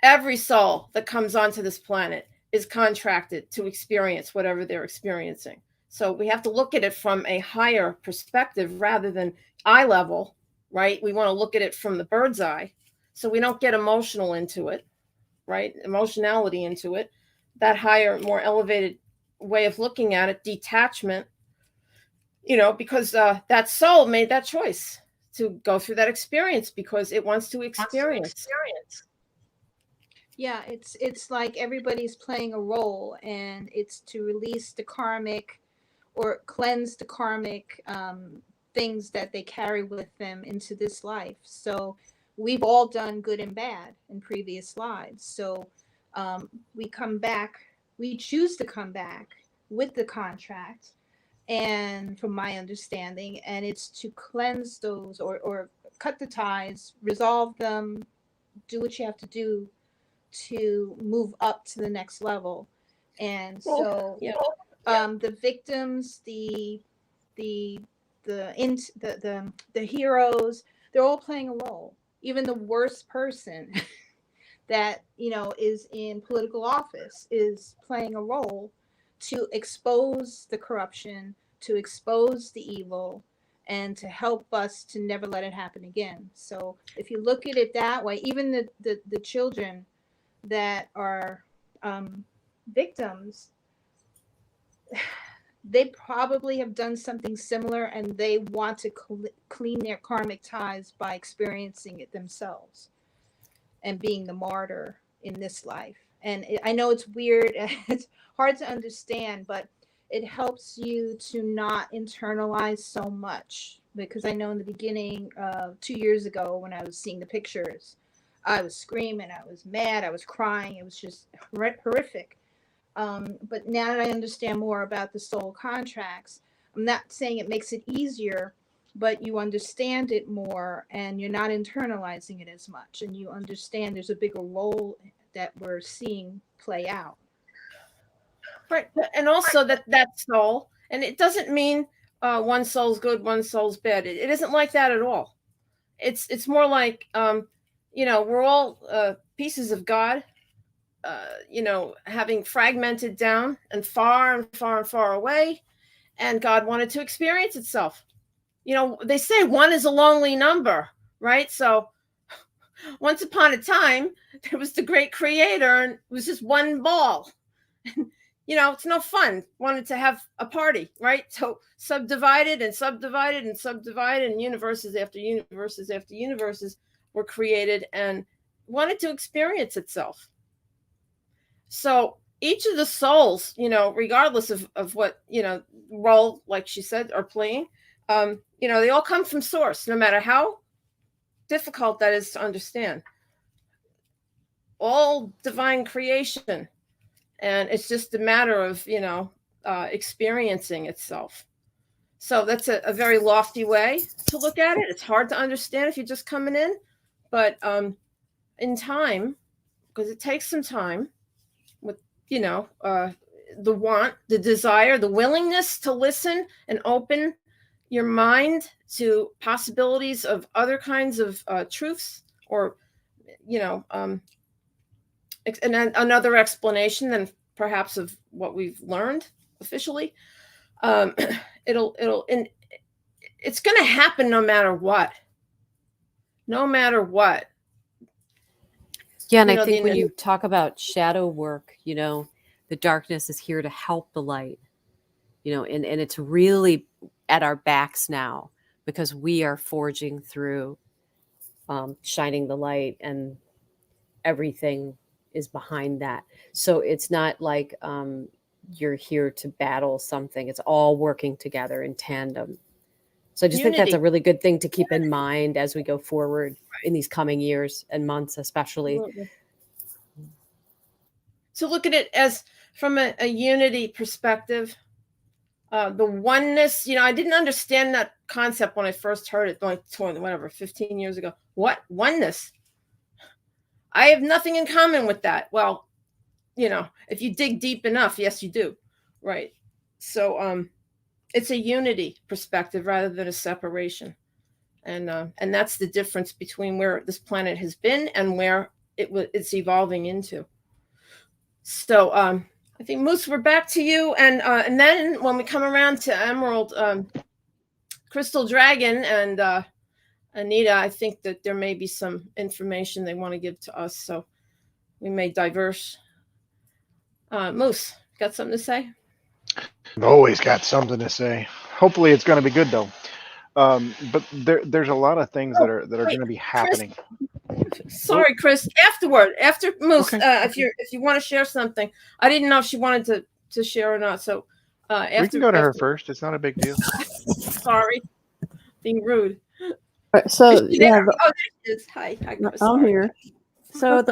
Every soul that comes onto this planet is contracted to experience whatever they're experiencing. So we have to look at it from a higher perspective rather than eye level, right? We want to look at it from the bird's eye, so we don't get emotional into it, right? Emotionality into it. That higher, more elevated way of looking at it, detachment, because that soul made that choice to go through that experience because it wants to experience. Yeah, it's like everybody's playing a role, and it's to release the karmic or cleanse the karmic things that they carry with them into this life. So we've all done good and bad in previous lives. So we choose to come back with the contract, and from my understanding, and it's to cleanse those or cut the ties, resolve them, do what you have to do to move up to the next level. And so the victims, the heroes, they're all playing a role. Even the worst person that is in political office is playing a role to expose the corruption, to expose the evil, and to help us to never let it happen again. So if you look at it that way, even the children that are victims, they probably have done something similar, and they want to clean their karmic ties by experiencing it themselves and being the martyr in this life. And I know it's weird, it's hard to understand, but it helps you to not internalize so much. Because I know in the beginning, 2 years ago, when I was seeing the pictures, I was screaming, I was mad, I was crying. It was just horrific. But now that I understand more about the soul contracts, I'm not saying it makes it easier, but you understand it more, and you're not internalizing it as much, and you understand there's a bigger role that we're seeing play out. Right. And also that soul, and it doesn't mean one soul's good, one soul's bad. It isn't like that at all. It's more like, we're all pieces of God, having fragmented down and far and far and far away. And God wanted to experience itself. They say one is a lonely number, right? So once upon a time, there was the great creator, and it was just one ball. it's no fun. Wanted to have a party, right? So subdivided and subdivided and subdivided, and universes after universes after universes were created and wanted to experience itself. So each of the souls, regardless of what, role, like she said, are playing, they all come from source, no matter how difficult that is to understand. All divine creation. And it's just a matter of, experiencing itself. So that's a very lofty way to look at it. It's hard to understand if you're just coming in, but in time, because it takes some time with, the want, the desire, the willingness to listen and open your mind to possibilities of other kinds of truths, or, and then another explanation than perhaps of what we've learned officially. And it's going to happen no matter what. No matter what. Yeah, and I think when you talk about shadow work, the darkness is here to help the light, and it's really at our backs now, because we are forging through, shining the light, and everything is behind that. So it's not like you're here to battle something. It's all working together in tandem. So I just think that's a really good thing to keep in mind as we go forward in these coming years and months, especially. Absolutely. So look at it as from a unity perspective. The oneness, I didn't understand that concept when I first heard it, like 15 years ago. What? Oneness? I have nothing in common with that. Well, if you dig deep enough, yes, you do. Right. So it's a unity perspective rather than a separation. And that's the difference between where this planet has been and where it's evolving into. So I think, Moose, we're back to you. And then when we come around to Emerald, Crystal Dragon, and Anita, I think that there may be some information they want to give to us. So we may diverse. Moose, got something to say? I've always got something to say. Hopefully it's going to be good, though. But there's a lot of things that are going to be happening. Sorry, Chris. After Moose, okay. If you want to share something, I didn't know if she wanted to share or not. So we can go to her first. It's not a big deal. Sorry, being rude. So yeah, there she is. Hi, Chris. I'm here. So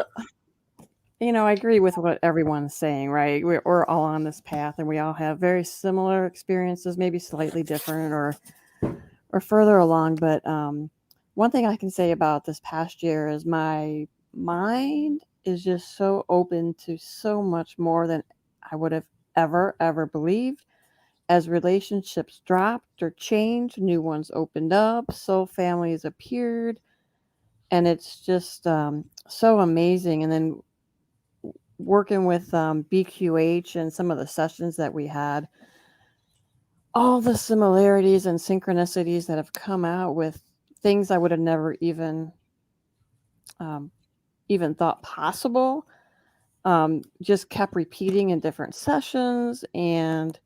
I agree with what everyone's saying, right? We're all on this path, and we all have very similar experiences, maybe slightly different or further along. But one thing I can say about this past year is my mind is just so open to so much more than I would have ever believed. As relationships dropped or changed, new ones opened up, soul families appeared, and it's just so amazing. And then working with BQH and some of the sessions that we had, all the similarities and synchronicities that have come out with things I would have never even thought possible, just kept repeating in different sessions, and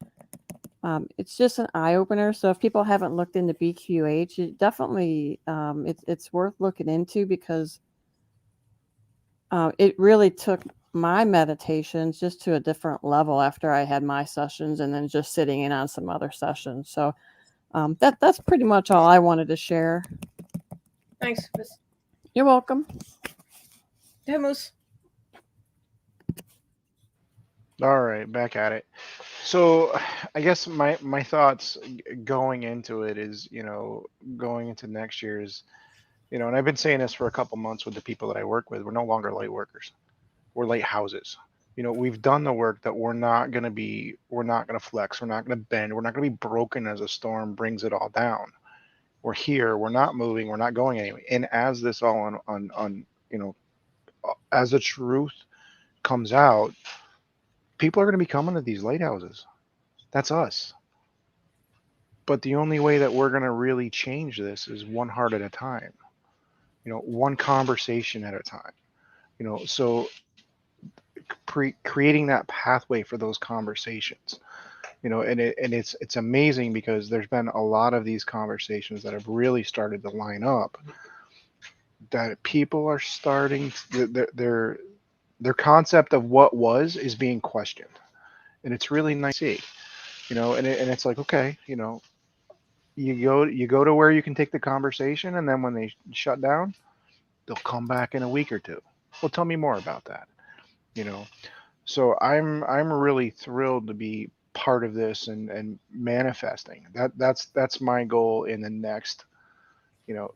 it's just an eye-opener. So if people haven't looked into BQH, it definitely it's worth looking into, because it really took my meditations just to a different level after I had my sessions, and then just sitting in on some other sessions. So that's pretty much all I wanted to share. Thanks, Chris. You're welcome. Yeah, Moose. All right, back at it. So I guess my thoughts going into it is, going into next year's, and I've been saying this for a couple months with the people that I work with. We're no longer light workers. We're lighthouses. We've done the work that we're not going to flex. We're not going to bend. We're not going to be broken as a storm brings it all down. We're here. We're not moving. We're not going anywhere. And as this all as the truth comes out, people are going to be coming to these lighthouses. That's us. But the only way that we're going to really change this is one heart at a time. One conversation at a time. So creating that pathway for those conversations. And it's amazing because there's been a lot of these conversations that have really started to line up, that people are starting their concept of what was is being questioned, and it's really nice to see. And it's like, okay, you go to where you can take the conversation, and then when they shut down, they'll come back in a week or two. Well, tell me more about that. So I'm really thrilled to be part of this and manifesting. That's my goal in the next,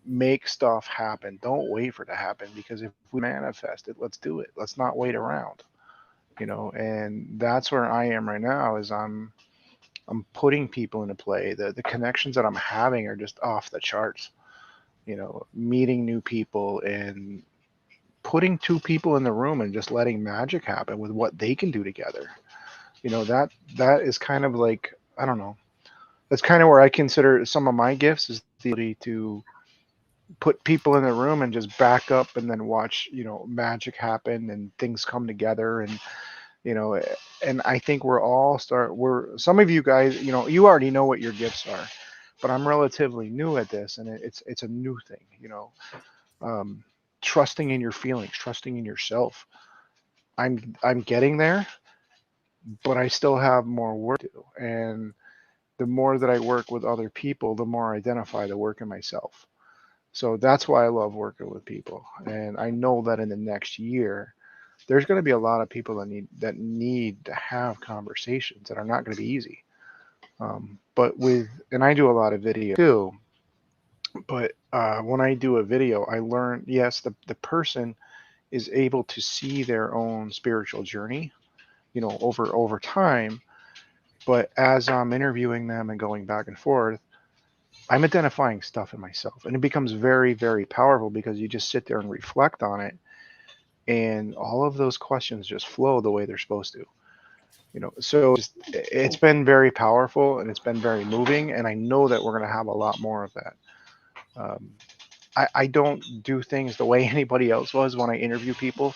make stuff happen. Don't wait for it to happen, because if we manifest it, let's do it. Let's not wait around. And that's where I am right now, is I'm putting people into play. The connections that I'm having are just off the charts. Meeting new people and putting two people in the room and just letting magic happen with what they can do together. That is kind of like, I don't know. That's kind of where I consider some of my gifts, is the ability to put people in the room and just back up and then watch, magic happen and things come together. And I think we're some of you guys, you already know what your gifts are, but I'm relatively new at this, and it's a new thing, trusting in your feelings, trusting in yourself. I'm getting there, but I still have more work to do. And the more that I work with other people, the more I identify the work in myself. So that's why I love working with people. And I know that in the next year, there's going to be a lot of people that need to have conversations that are not going to be easy. And I do a lot of video too. But when I do a video, I learn, yes, the person is able to see their own spiritual journey, over time. But as I'm interviewing them and going back and forth, I'm identifying stuff in myself, and it becomes very, very powerful, because you just sit there and reflect on it, and all of those questions just flow the way they're supposed to. So it's been very powerful, and it's been very moving, and I know that we're going to have a lot more of that. I don't do things the way anybody else was when I interview people.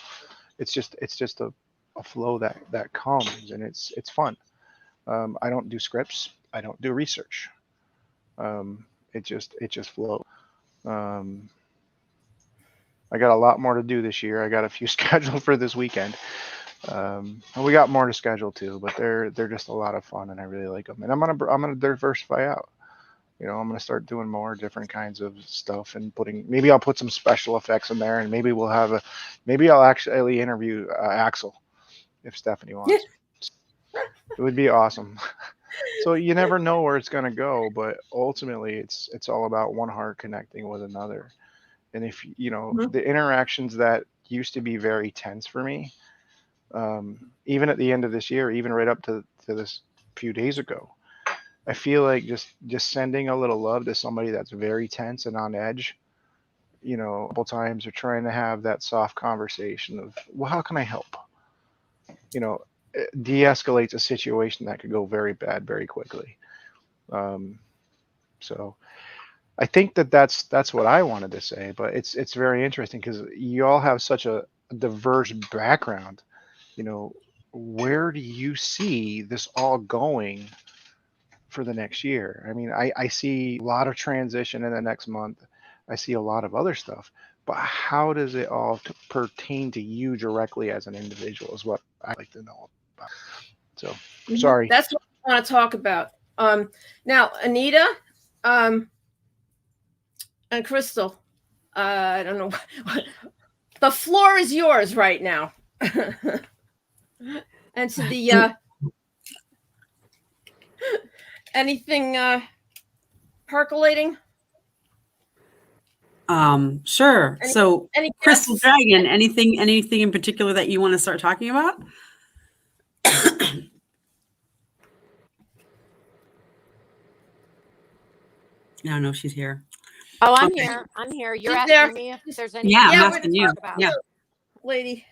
It's just a flow that comes, and it's fun. I don't do scripts. I don't do research. It just flows. I got a lot more to do this year. I got a few scheduled for this weekend. And we got more to schedule too, but they're just a lot of fun, and I really like them. And I'm gonna diversify out. I'm gonna start doing more different kinds of stuff, and maybe I'll put some special effects in there, and maybe I'll actually interview Axel, if Stephanie wants. It would be awesome. So you never know where it's gonna go, but ultimately it's all about one heart connecting with another. And if the interactions that used to be very tense for me, even at the end of this year, even right up to this few days ago, I feel like just sending a little love to somebody that's very tense and on edge, a couple times, or trying to have that soft conversation of, well, how can I help? It de-escalates a situation that could go very bad very quickly. So I think that's what I wanted to say, but it's very interesting, because you all have such a diverse background. Where do you see this all going for the next year? I mean, I see a lot of transition in the next month. I see a lot of other stuff, but how does it all pertain to you directly as an individual is what I'd like to know about. So, sorry. That's what I want to talk about. Now, Anita, and Crystal, I don't know. The floor is yours right now. And to the anything percolating? Sure. So any Crystal guests? Dragon, anything in particular that you want to start talking about? I don't know if she's here. Oh, I'm here. I'm here. You're She's asking there. me if there's anything Yeah, I'm Yeah, asking you. about. Yeah. Lady.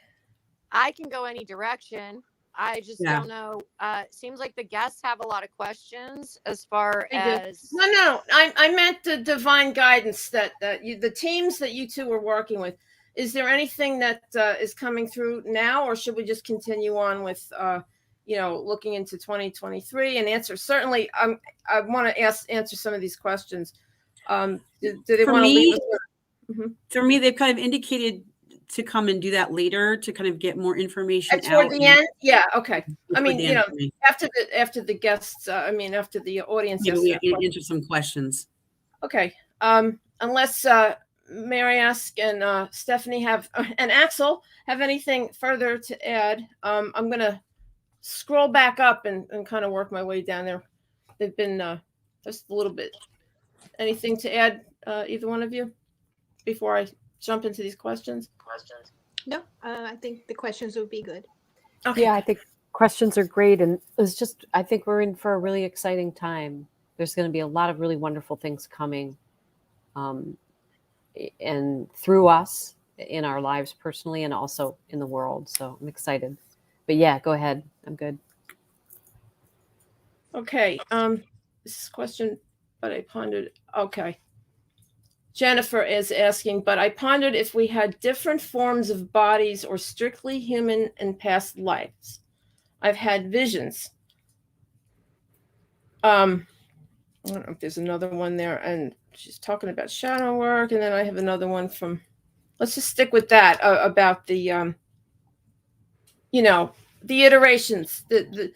I can go any direction. I just Yeah. don't know. It seems like the guests have a lot of questions as far They do. as No. I meant the divine guidance that the teams that you two were working with. is there anything that is coming through now, or should we just continue on with looking into 2023 and answer? Certainly, I want to answer some of these questions. Do they want to leave us with? For me, they've kind of indicated to come and do that later to kind of get more information toward out. the end? Yeah, okay. I mean, the end after the guests, after the audience. Yeah, we answer some questions. Okay. Unless Mary Ask and Stephanie and Axel have anything further to add, I'm going to scroll back up and kind of work my way down there. They've been just a little bit. Anything to add, either one of you, before I jump into these questions? No, I think the questions would be good. Okay. Yeah, I think questions are great. And I think we're in for a really exciting time. There's going to be a lot of really wonderful things coming. And through us in our lives personally and also in the world. So I'm excited. But yeah, go ahead. I'm good. Okay. This is a question, but I pondered. Okay. Jennifer is asking, but I pondered if we had different forms of bodies or strictly human in past lives. I've had visions. I don't know if there's another one there, and she's talking about shadow work, and then I have another one from. Let's just stick with that about the, the iterations, the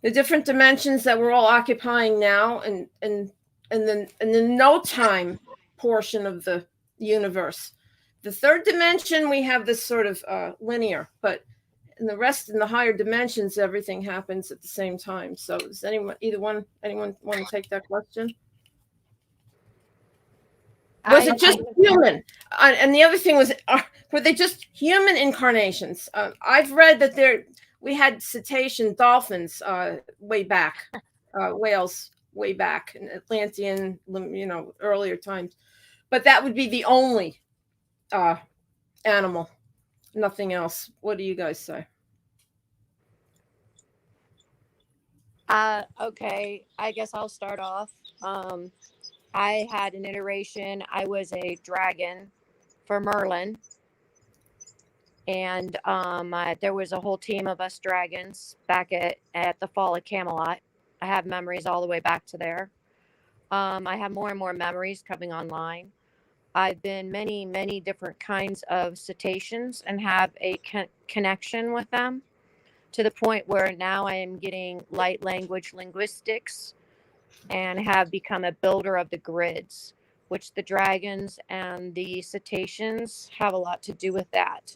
different dimensions that we're all occupying now, and then the no time portion of the universe. The third dimension, we have this sort of linear, but in the rest, in the higher dimensions, everything happens at the same time. So does anyone want to take that question? Was it just human? And the other thing was, were they just human incarnations? I've read that we had cetacean dolphins way back, whales way back in Atlantean, earlier times, but that would be the only animal, nothing else. What do you guys say? Okay, I guess I'll start off. I had an iteration. I was a dragon for Merlin. And there was a whole team of us dragons back at the Fall of Camelot. I have memories all the way back to there. I have more and more memories coming online. I've been many, many different kinds of cetaceans and have a connection with them, to the point where now I am getting light language linguistics and have become a builder of the grids, which the dragons and the cetaceans have a lot to do with that.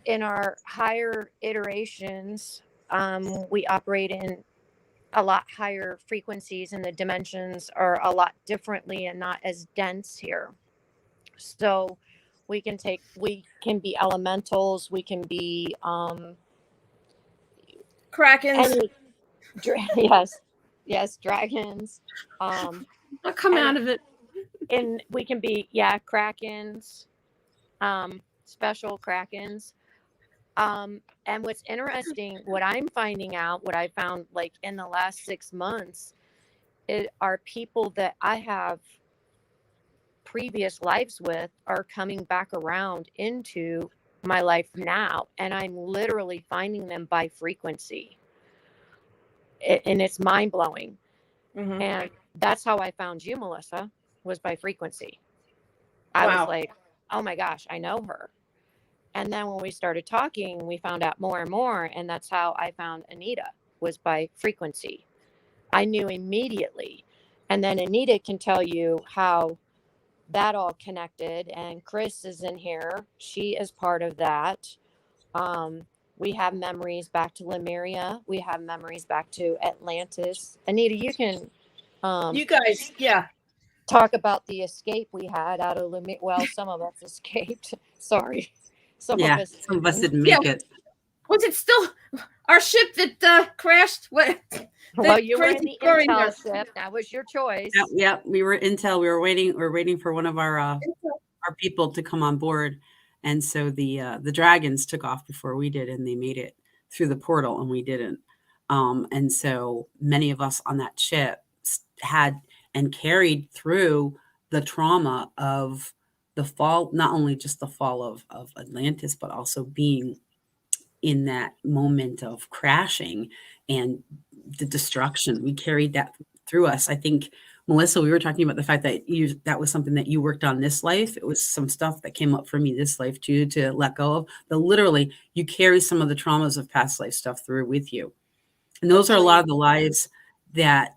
In our higher iterations, we operate in a lot higher frequencies, and the dimensions are a lot differently and not as dense here. So we can be elementals, we can be Krakens. Yes, dragons. I'll come out of it. And we can be krakens, special krakens. And what's interesting, what I'm finding out, what I found like in the last 6 months, are people that I have previous lives with are coming back around into my life now, and I'm literally finding them by frequency. And it's mind-blowing. Mm-hmm. And that's how I found you, Melissa, was by frequency. I was like, oh my gosh, I know her. And then when we started talking, we found out more and more. And that's how I found Anita, was by frequency. I knew immediately. And then Anita can tell you how that all connected. And Chris is in here. She is part of that. We have memories back to Lemuria. We have memories back to Atlantis. Anita, you can you guys, talk about the escape we had out of Lemuria. Well, some of us escaped. Sorry. Some of us didn't make it. Was it still our ship that crashed? What? Well, you were in the Intel ship. That was your choice. Yeah, we were Intel. We were waiting for one of our people to come on board. And so the dragons took off before we did, and they made it through the portal, and we didn't. And so many of us on that ship had and carried through the trauma of the fall, not only just the fall of Atlantis, but also being in that moment of crashing and the destruction. We carried that through us. I think, Melissa, we were talking about the fact that that was something that you worked on this life. It was some stuff that came up for me this life too, to let go of. But literally, you carry some of the traumas of past life stuff through with you. And those are a lot of the lives that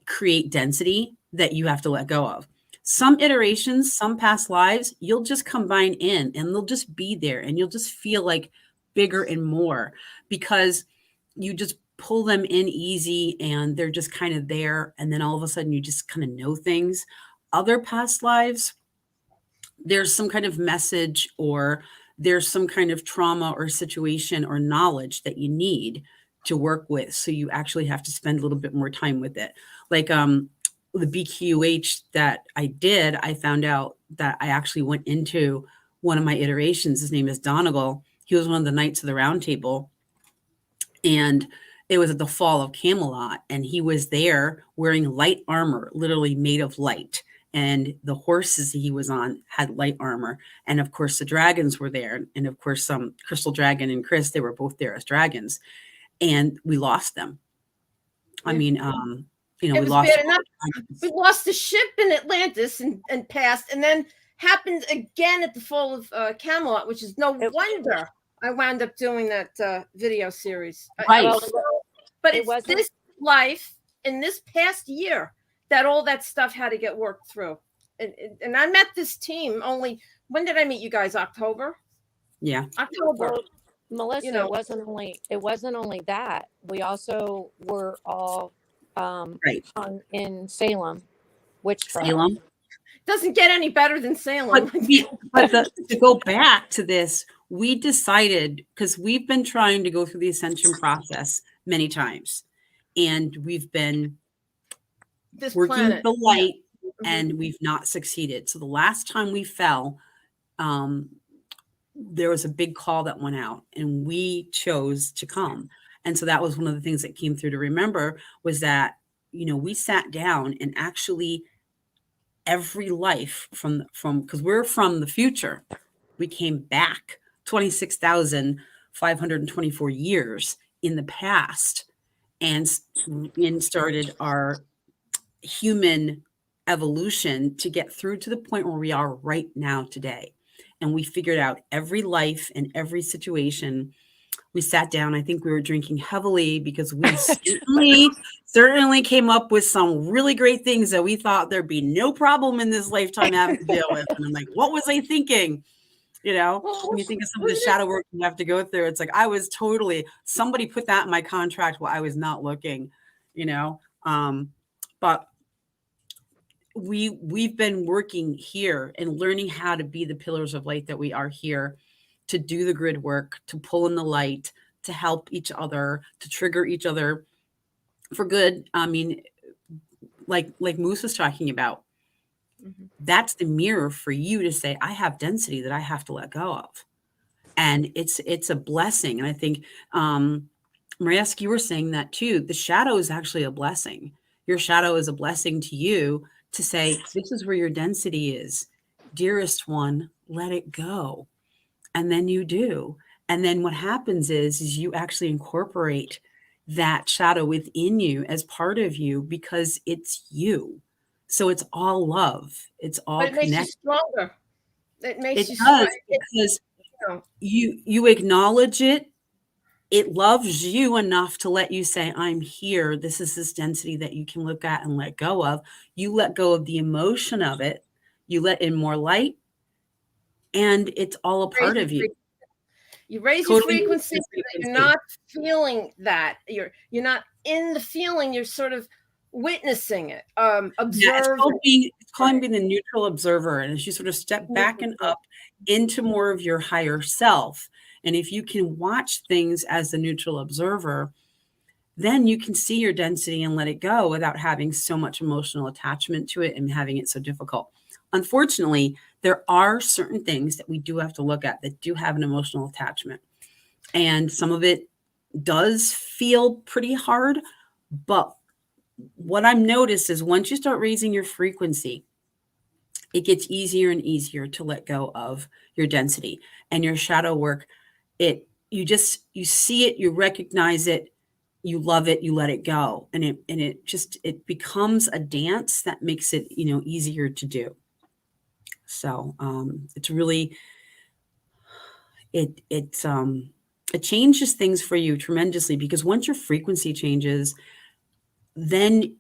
create density that you have to let go of. Some iterations, some past lives, you'll just combine in and they'll just be there and you'll just feel like bigger and more because you just pull them in easy and they're just kind of there. And then all of a sudden you just kind of know things. Other past lives, there's some kind of message or there's some kind of trauma or situation or knowledge that you need to work with. So you actually have to spend a little bit more time with it. Like the BQH that I did, I found out that I actually went into one of my iterations. His name is Donegal. He was one of the Knights of the Round Table. And it was at the fall of Camelot. And he was there wearing light armor, literally made of light. And the horses he was on had light armor. And of course, the dragons were there. And of course, Crystal Dragon and Chris, they were both there as dragons. And we lost them. I mean, we lost. Bad enough. We lost the ship in Atlantis and passed, and then happened again at the fall of Camelot, which is no wonder I wound up doing that video series. Right. But it's this life in this past year that all that stuff had to get worked through. And I met this team only, when did I meet you guys? October? Yeah. October. Well, Melissa, it wasn't only that. We also were all hung in Salem, Salem doesn't get any better than Salem. But to go back to this, we decided, because we've been trying to go through the ascension process many times, and we've been working with the light, and we've not succeeded. So the last time we fell, there was a big call that went out, and we chose to come. And so that was one of the things that came through to remember was that, we sat down and actually every life from because we're from the future, we came back 26,524 years in the past and started our human evolution to get through to the point where we are right now today. And we figured out every life and every situation. We sat down. I think we were drinking heavily because we certainly came up with some really great things that we thought there'd be no problem in this lifetime having to deal with. And I'm like, what was I thinking? When you think of some of the shadow work you have to go through, it's like somebody put that in my contract while I was not looking, but we've been working here and learning how to be the pillars of light that we are here, to do the grid work, to pull in the light, to help each other, to trigger each other for good. I mean, like Moose was talking about, that's the mirror for you to say, I have density that I have to let go of. And it's a blessing. And I think, Mariesk, you were saying that too. The shadow is actually a blessing. Your shadow is a blessing to you to say, this is where your density is. Dearest one, let it go. And then you do. And then what happens is you actually incorporate that shadow within you as part of you because it's you. So it's all love. It's all connected. Makes you stronger. It makes you stronger. Because you acknowledge it. It loves you enough to let you say, I'm here. This is this density that you can look at and let go of. You let go of the emotion of it. You let in more light. And it's all a part of you. You raise your frequency. You're not feeling that. You're not in the feeling. You're sort of witnessing it. Observe. It's called being the neutral observer. And as you sort of step back and up into more of your higher self, and if you can watch things as the neutral observer, then you can see your density and let it go without having so much emotional attachment to it and having it so difficult. Unfortunately, there are certain things that we do have to look at that do have an emotional attachment. And some of it does feel pretty hard. But what I've noticed is once you start raising your frequency it gets easier and easier to let go of your density and your shadow work. You see it, you recognize it, you love it, you let it go. And it becomes a dance that makes it, easier to do. So it's really, it changes things for you tremendously, because once your frequency changes, then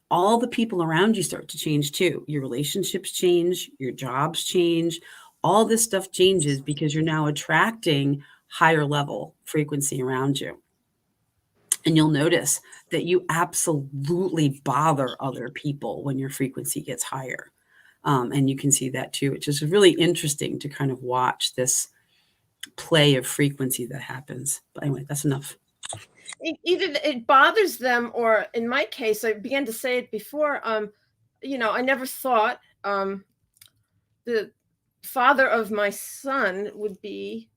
all the people around you start to change too. Your relationships change, your jobs change, all this stuff changes because you're now attracting higher level frequency around you. And you'll notice that you absolutely bother other people when your frequency gets higher. And you can see that too, which is really interesting to kind of watch this play of frequency that happens. But anyway, that's enough. Either it bothers them, or in my case, I began to say it before, I never thought the father of my son would be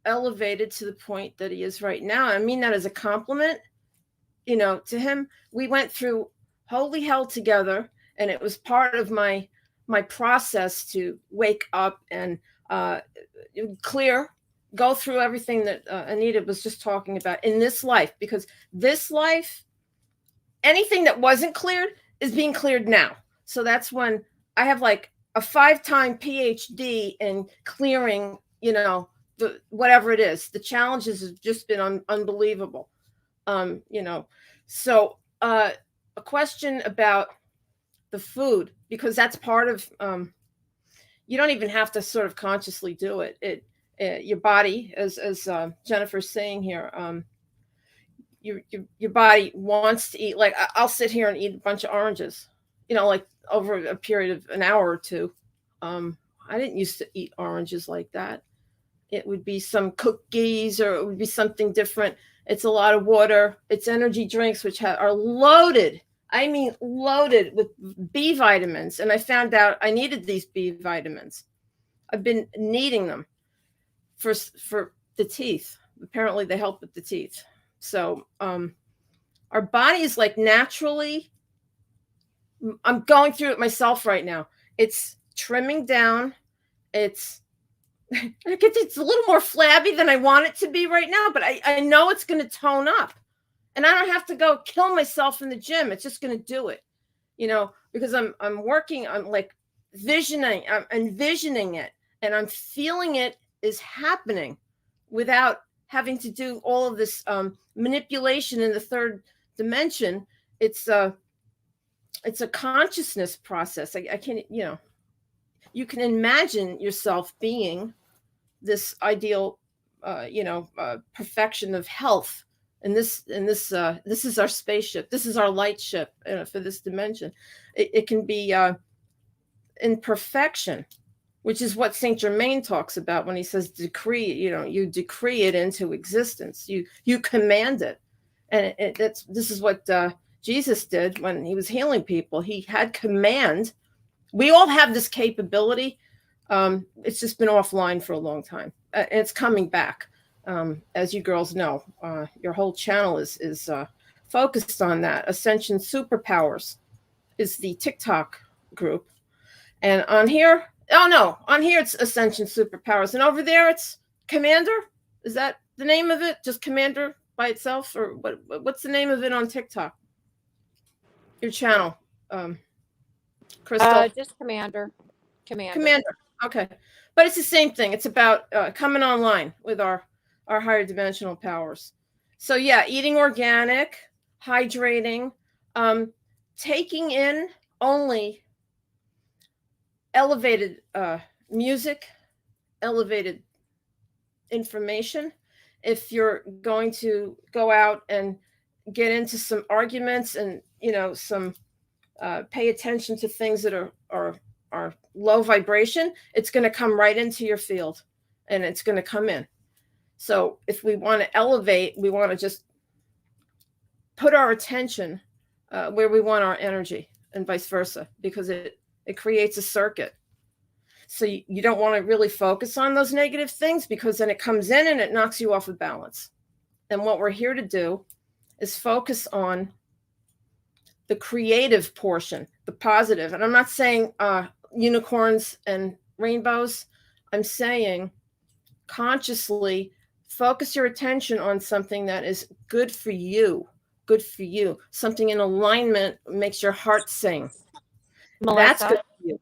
elevated to the point that he is right now. I mean that as a compliment, to him. We went through holy hell together, and it was part of my process to wake up and go through everything that Anita was just talking about in this life, because this life, anything that wasn't cleared is being cleared now. So that's when I have like a 5-time PhD in clearing, whatever it is. The challenges have just been unbelievable. So a question about the food, because that's part of, you don't even have to sort of consciously do it. Your body, as Jennifer's saying here, your body wants to eat. Like I'll sit here and eat a bunch of oranges, like over a period of an hour or two. I didn't used to eat oranges like that. It would be some cookies, or it would be something different. It's a lot of water. It's energy drinks, which are loaded. I mean, loaded with B vitamins. And I found out I needed these B vitamins. I've been needing them for the teeth. Apparently they help with the teeth. So our body is like naturally, I'm going through it myself right now. It's trimming down. It's a little more flabby than I want it to be right now, but I know it's going to tone up, and I don't have to go kill myself in the gym. It's just going to do it, because I'm working on like I'm envisioning it, and I'm feeling it is happening without having to do all of this manipulation in the third dimension. It's a consciousness process. I can't, you can imagine yourself being this ideal, perfection of health. And this is our spaceship. This is our light ship for this dimension. It can be in perfection, which is what Saint Germain talks about when he says decree. You decree it into existence. You command it, and this is what Jesus did when he was healing people. He had command. We all have this capability. It's just been offline for a long time. It's coming back. As you girls know, your whole channel is focused on that. Ascension Superpowers is the TikTok group. And on here, on here it's Ascension Superpowers. And over there it's Commander. Is that the name of it? Just Commander by itself? Or what's the name of it on TikTok? Your channel, Crystal? Just Commander. Okay. But it's the same thing. It's about coming online with our higher dimensional powers. So yeah, eating organic, hydrating, taking in only elevated music, elevated information. If you're going to go out and get into some arguments and, some pay attention to things that are low vibration, it's going to come right into your field, and it's going to come in. So if we want to elevate, we want to just put our attention where we want our energy, and vice versa, because it creates a circuit. So you don't want to really focus on those negative things, because then it comes in and it knocks you off of balance. And what we're here to do is focus on the creative portion, the positive. And I'm not saying, unicorns and rainbows. I'm saying consciously focus your attention on something that is good for you. Good for you. Something in alignment makes your heart sing. That's Melissa, good for you.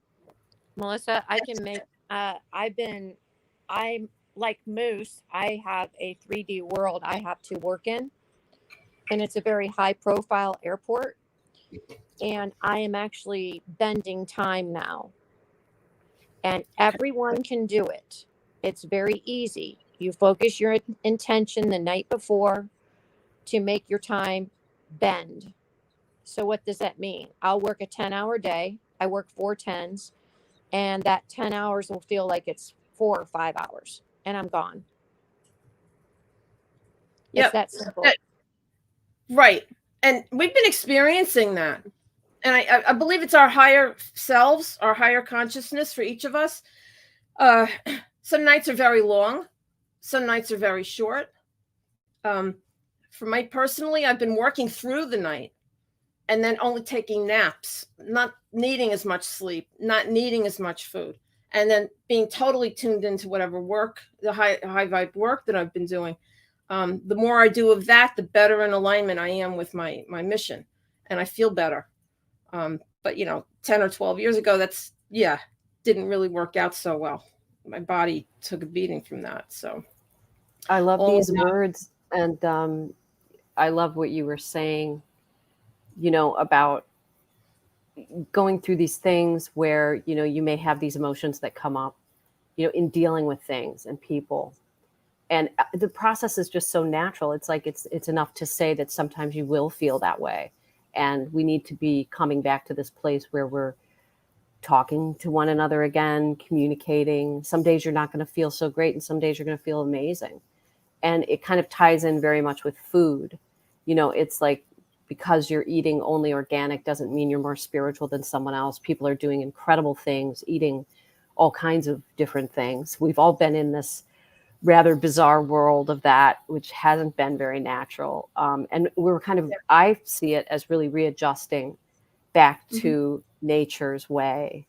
Melissa, I can make, I'm like Moose. I have a 3D world I have to work in, and it's a very high profile airport. And I am actually bending time now, and everyone can do it. It's very easy. You focus your intention the night before to make your time bend. So, what does that mean? I'll work a 10-hour day. I work 4 10s, and that 10 hours will feel like it's 4 or 5 hours, and I'm gone. It's Yep. that simple. Right. And we've been experiencing that. And I believe it's our higher selves, our higher consciousness for each of us. Some nights are very long. Some nights are very short. For me personally, I've been working through the night and then only taking naps, not needing as much sleep, not needing as much food, and then being totally tuned into whatever work, the high vibe work that I've been doing. The more I do of that, the better in alignment I am with my mission, and I feel better. But 10 or 12 years ago, didn't really work out so well. My body took a beating from that. So I love these words, and I love what you were saying, about going through these things where, you may have these emotions that come up, in dealing with things and people. And the process is just so natural. It's like, it's enough to say that sometimes you will feel that way. And we need to be coming back to this place where we're talking to one another again, communicating. Some days you're not going to feel so great, and some days you're going to feel amazing. And it kind of ties in very much with food. It's like, because you're eating only organic doesn't mean you're more spiritual than someone else. People are doing incredible things, eating all kinds of different things. We've all been in this rather bizarre world of that, which hasn't been very natural. And we're I see it as really readjusting back to nature's way,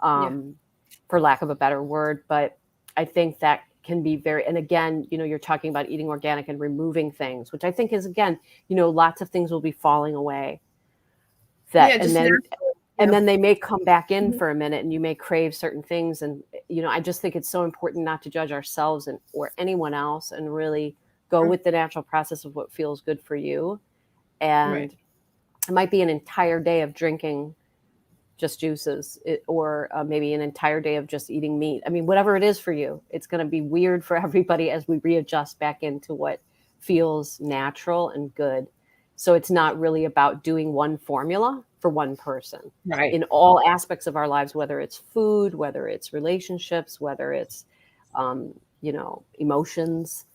for lack of a better word. But I think that can be and again, you're talking about eating organic and removing things, which I think is, again, lots of things will be falling away. And then they may come back in for a minute, and you may crave certain things. And, I just think it's so important not to judge ourselves or anyone else, and really go with the natural process of what feels good for you. And it might be an entire day of drinking just juices, or maybe an entire day of just eating meat. I mean, whatever it is for you, it's going to be weird for everybody as we readjust back into what feels natural and good. So it's not really about doing one formula for one person, in all aspects of our lives, whether it's food, whether it's relationships, whether it's, emotions.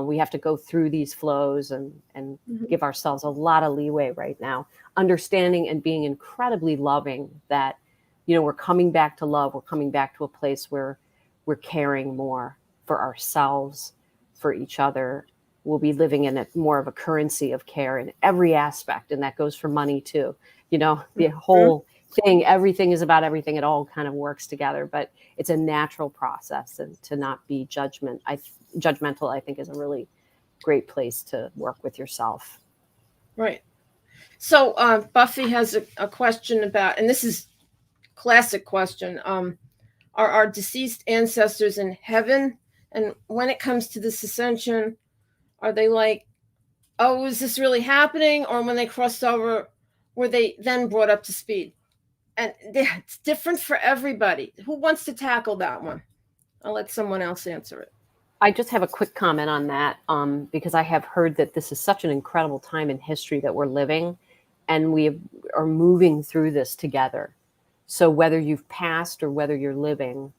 We have to go through these flows and give ourselves a lot of leeway right now, understanding and being incredibly loving that, we're coming back to love. We're coming back to a place where we're caring more for ourselves, for each other. We'll be living in more of a currency of care in every aspect. And that goes for money too. The whole thing, everything is about everything. It all kind of works together, but it's a natural process, and to not be judgmental, I think, is a really great place to work with yourself. Right. So Buffy has a question about, and this is classic question. Are our deceased ancestors in heaven? And when it comes to this ascension, are they like, oh, is this really happening? Or when they crossed over, were they then brought up to speed? And it's different for everybody. Who wants to tackle that one? I'll let someone else answer it. I just have a quick comment on that, because I have heard that this is such an incredible time in history that we're living, and we are moving through this together. So whether you've passed or whether you're living,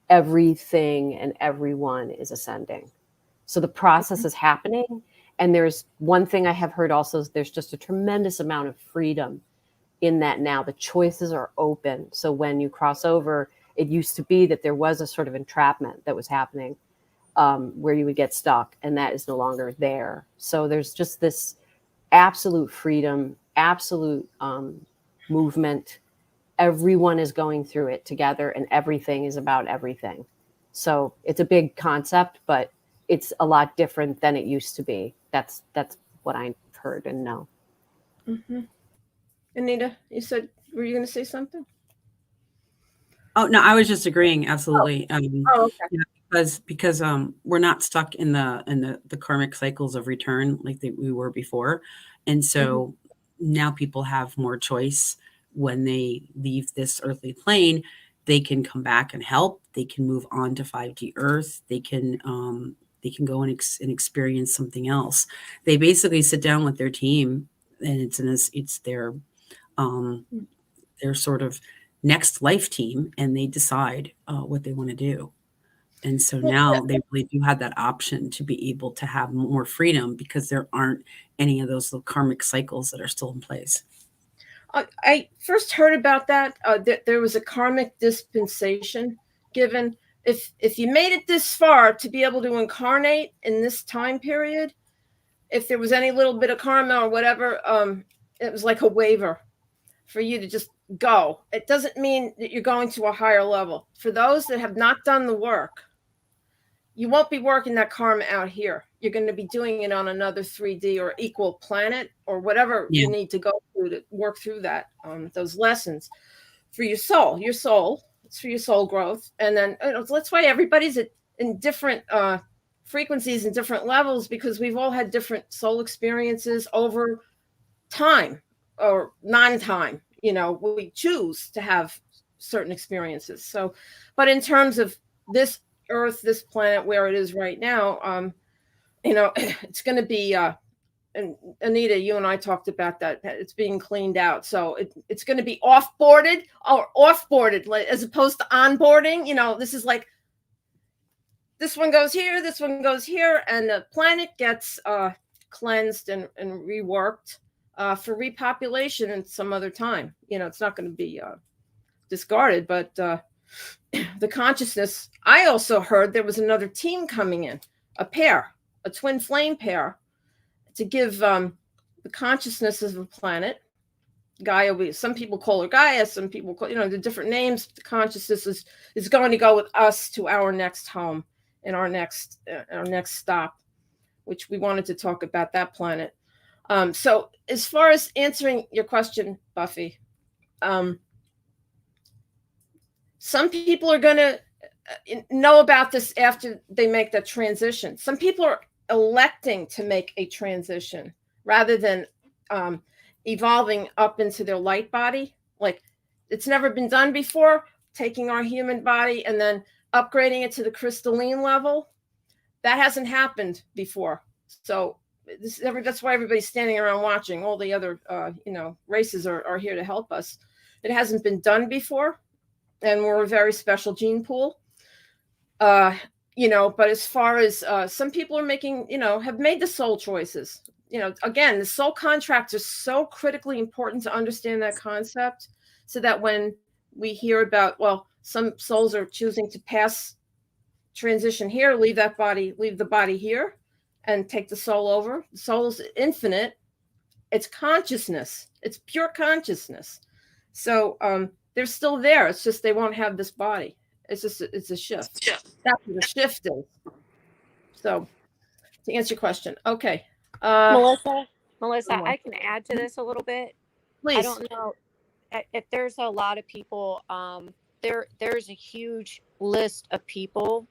everything and everyone is ascending. So the process is happening. And there's one thing I have heard also, is there's just a tremendous amount of freedom in that now. The choices are open. So when you cross over, it used to be that there was a sort of entrapment that was happening, where you would get stuck, and that is no longer there. So there's just this absolute freedom, absolute movement, everyone is going through it together and everything is about everything. So it's a big concept, but it's a lot different than it used to be. That's what I've heard and know. Mm-hmm. Anita, were you going to say something? Oh no, I was just agreeing. Absolutely. Oh, okay. Yeah, because we're not stuck in the karmic cycles of return like we were before, and so now people have more choice when they leave this earthly plane. They can come back and help. They can move on to 5D Earth. They can go and experience something else. They basically sit down with their team, and it's their sort of next life team, and they decide what they want to do. And so now they really do have that option to be able to have more freedom because there aren't any of those little karmic cycles that are still in place. I first heard about that. There was a karmic dispensation given. If you made it this far to be able to incarnate in this time period, if there was any little bit of karma or whatever, it was like a waiver for you to just go. It doesn't mean that you're going to a higher level. For those that have not done the work, you won't be working that karma out here. You're going to be doing it on another 3D or equal planet or whatever you need to go through to work through that, those lessons for your soul. Your soul, it's for your soul growth. And then that's why everybody's in different frequencies and different levels, because we've all had different soul experiences over time or non-time. We choose to have certain experiences. So, but in terms of this Earth, this planet where it is right now, it's going to be, and Anita, you and I talked about that. It's being cleaned out. So it's going to be off-boarded as opposed to onboarding. This is like, this one goes here, this one goes here, and the planet gets cleansed and reworked for repopulation in some other time. It's not going to be discarded, but the consciousness. I also heard there was another team coming in, a twin flame pair, to give the consciousness of a planet. Gaia, some people call her Gaia, some people call, the different names. The consciousness is going to go with us to our next home and our next stop, which we wanted to talk about that planet. So as far as answering your question, Buffy, some people are going to know about this after they make that transition. Some people are electing to make a transition rather than evolving up into their light body. Like, it's never been done before, taking our human body and then upgrading it to the crystalline level. That hasn't happened before. So that's why everybody's standing around watching. All the other races are here to help us. It hasn't been done before, and we're a very special gene pool. But as far as some people are making, have made the soul choices. Again, the soul contracts are so critically important to understand that concept, so that when we hear about, some souls are choosing to transition here, leave the body here, and take the soul over. The soul is infinite. It's consciousness. It's pure consciousness. So they're still there. It's just they won't have this body. It's a shift. That's what the shift is. So to answer your question, okay. Melissa, I can add to this a little bit. Please. I don't know if there's a lot of people. There's a huge list of people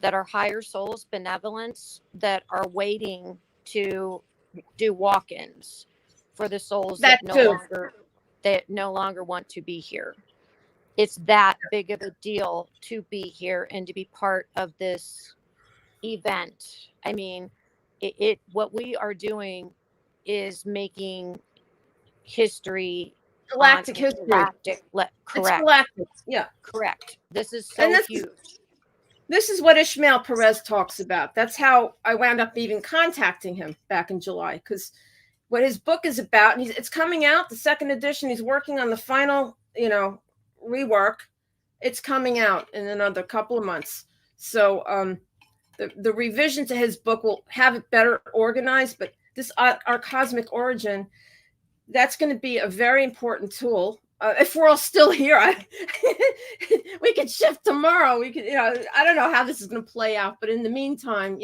that are higher souls, benevolence, that are waiting to do walk-ins for the souls that no longer want to be here. It's that big of a deal to be here and to be part of this event. I mean, what we are doing is making history. Galactic history. Correct. It's galactic. Yeah. Correct. This is so huge. This is what Ishmael Perez talks about. That's how I wound up even contacting him back in July, because what his book is about, and it's coming out, the second edition. He's working on the final, rework. It's coming out in another couple of months. So the revision to his book will have it better organized. But this our cosmic origin, that's going to be a very important tool if we're all still here, we could shift tomorrow. We could, I don't know how this is going to play out, but in the meantime,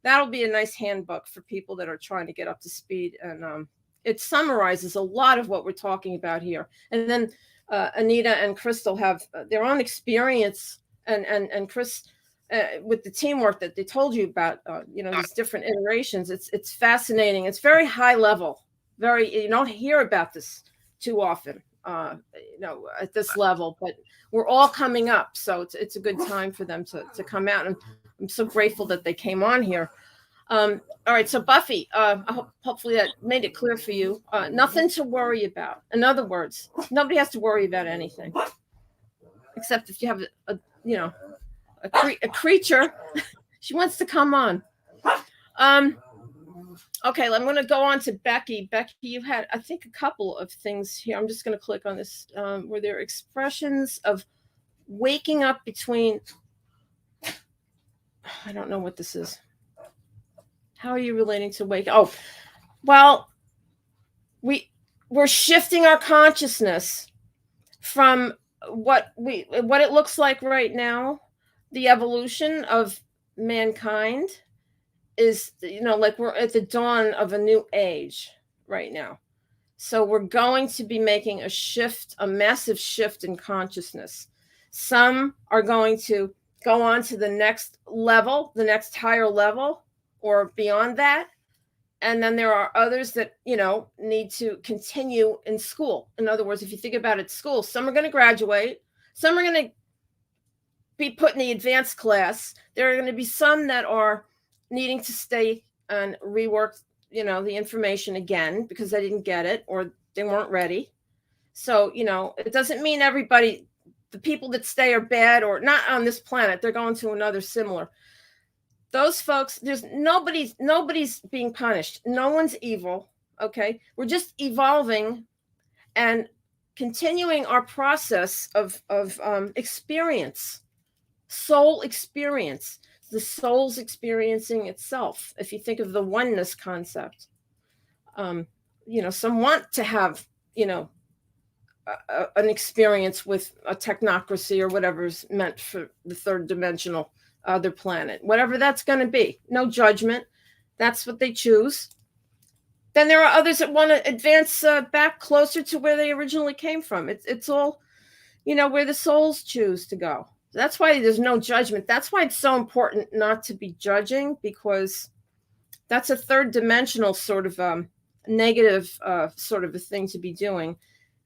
that'll be a nice handbook for people that are trying to get up to speed. And it summarizes a lot of what we're talking about here. And then Anita and Crystal have their own experience, and Chris, with the teamwork that they told you about, these different iterations. It's fascinating. It's very high level. You don't hear about this too often, at this level, but we're all coming up. So it's a good time for them to come out. And I'm so grateful that they came on here. All right. So Buffy, hopefully that made it clear for you. Nothing to worry about. In other words, nobody has to worry about anything, except if you have a creature. She wants to come on. Okay, I'm going to go on to Becky. Becky, you had, I think, a couple of things here. I'm just going to click on this. Were there expressions of waking up between, I don't know what this is. How are you relating to wake? Oh, well, we're shifting our consciousness from what it looks like right now. The evolution of mankind is, like we're at the dawn of a new age right now. So we're going to be making a massive shift in consciousness. Some are going to go on to the next level, the next higher level, or beyond that. And then there are others that, need to continue in school. In other words, if you think about it, school, some are going to graduate, some are going to be put in the advanced class. There are going to be some that are needing to stay and rework, the information again because they didn't get it or they weren't ready. So, it doesn't mean everybody, the people that stay are bad or not on this planet. They're going to another similar. Those folks, there's nobody's being punished. No one's evil. Okay. We're just evolving and continuing our process of experience, soul experience. The soul's experiencing itself. If you think of the oneness concept, some want to have, an experience with a technocracy or whatever's meant for the third dimensional other planet, whatever that's going to be. No judgment. That's what they choose. Then there are others that want to advance back closer to where they originally came from. It's all, where the souls choose to go. That's why there's no judgment. That's why it's so important not to be judging, because that's a third dimensional sort of negative sort of a thing to be doing.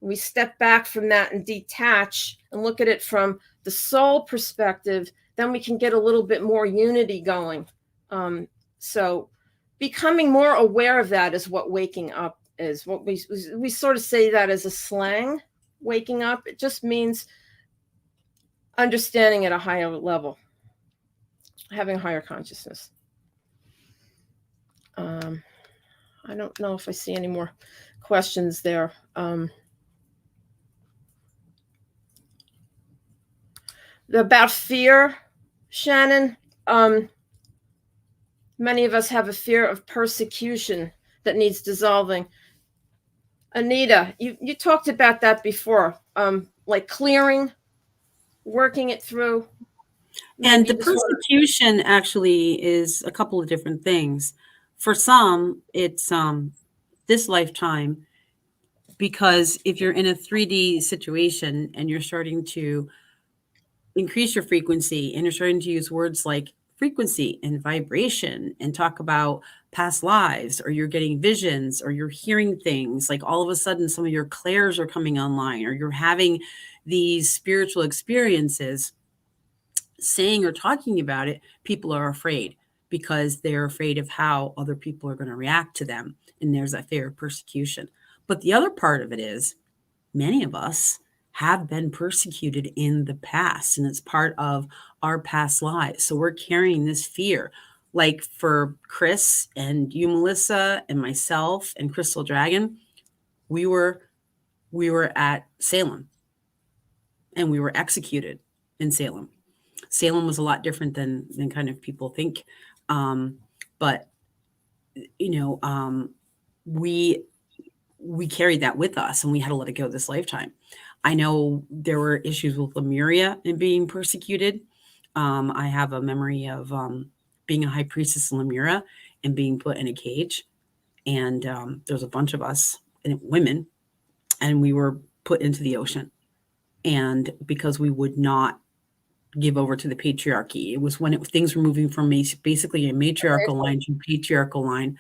We step back from that and detach and look at it from the soul perspective, then we can get a little bit more unity going. So becoming more aware of that is what waking up is. What we sort of say that as a slang, waking up. It just means understanding at a higher level, having a higher consciousness. I don't know if I see any more questions there. About fear, Shannon, many of us have a fear of persecution that needs dissolving. Anita, you talked about that before, like clearing, working it through. And the persecution actually is a couple of different things. For some, it's this lifetime, because if you're in a 3D situation and you're starting to increase your frequency and you're starting to use words like frequency and vibration and talk about past lives, or you're getting visions, or you're hearing things, like all of a sudden some of your clairs are coming online, or you're having these spiritual experiences, saying or talking about it, people are afraid because they're afraid of how other people are going to react to them. And there's that fear of persecution. But the other part of it is many of us have been persecuted in the past, and it's part of our past lives. So we're carrying this fear. Like for Chris and you, Melissa, and myself and Crystal Dragon, we were at Salem and we were executed in Salem. Salem was a lot different than kind of people think. But, we we carried that with us and we had to let it go this lifetime. I know there were issues with Lemuria and being persecuted. I have a memory of being a high priestess in Lemuria and being put in a cage. And there's a bunch of us women, and we were put into the ocean. And because we would not give over to the patriarchy, it was when things were moving from basically a matriarchal line to patriarchal line.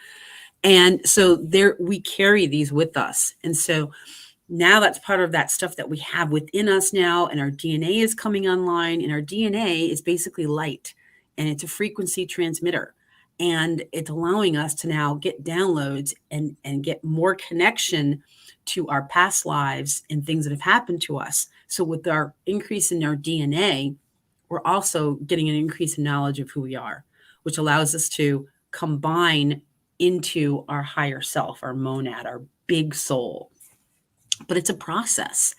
And so there we carry these with us. And so now that's part of that stuff that we have within us now, and our DNA is coming online, and our DNA is basically light, and it's a frequency transmitter, and it's allowing us to now get downloads and get more connection to our past lives and things that have happened to us. So with our increase in our DNA, we're also getting an increase in knowledge of who we are, which allows us to combine into our higher self, our monad, our big soul. But it's a process,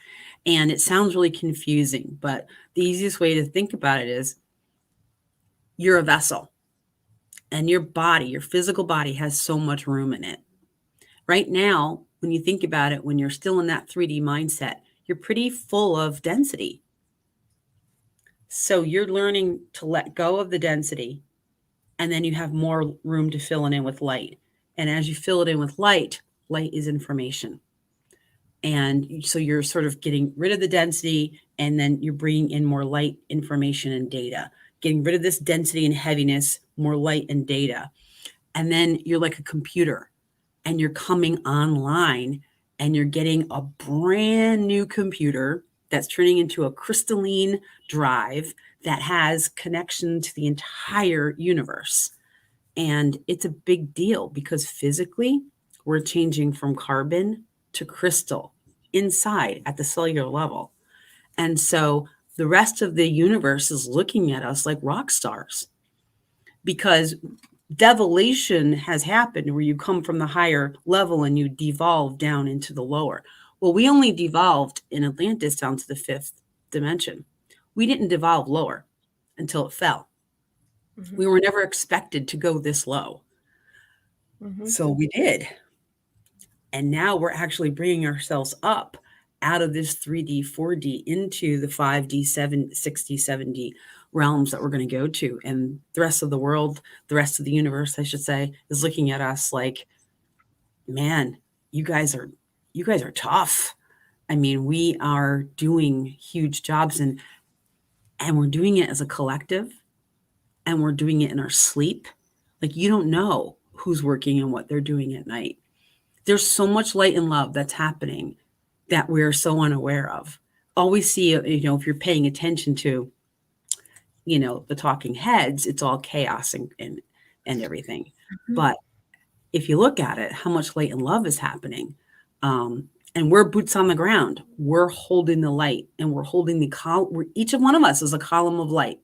and it sounds really confusing, but the easiest way to think about it is you're a vessel, and your body, your physical body, has so much room in it. Right now, when you think about it, when you're still in that 3D mindset, you're pretty full of density. So you're learning to let go of the density, and then you have more room to fill it in with light. And as you fill it in with light, light is information. And so you're sort of getting rid of the density, and then you're bringing in more light, information, and data. Getting rid of this density and heaviness, more light and data. And then you're like a computer, and you're coming online, and you're getting a brand new computer that's turning into a crystalline drive that has connection to the entire universe. And it's a big deal because physically we're changing from carbon to crystal inside at the cellular level. And so the rest of the universe is looking at us like rock stars, because devolution has happened where you come from the higher level and you devolve down into the lower. Well, we only devolved in Atlantis down to the 5th dimension. We didn't devolve lower until it fell. Mm-hmm. We were never expected to go this low. Mm-hmm. So we did. And now we're actually bringing ourselves up out of this 3D, 4D into the 5D, 6D, 7D realms that we're going to go to. And the rest of the world, the rest of the universe, I should say, is looking at us like, man, you guys are tough. I mean, we are doing huge jobs, and we're doing it as a collective, and we're doing it in our sleep. Like, you don't know who's working and what they're doing at night. There's so much light and love that's happening that we're so unaware of. All we see, if you're paying attention to, the talking heads, it's all chaos and everything. Mm-hmm. But if you look at it, how much light and love is happening. And we're boots on the ground. We're holding the light, and we're holding each of one of us is a column of light.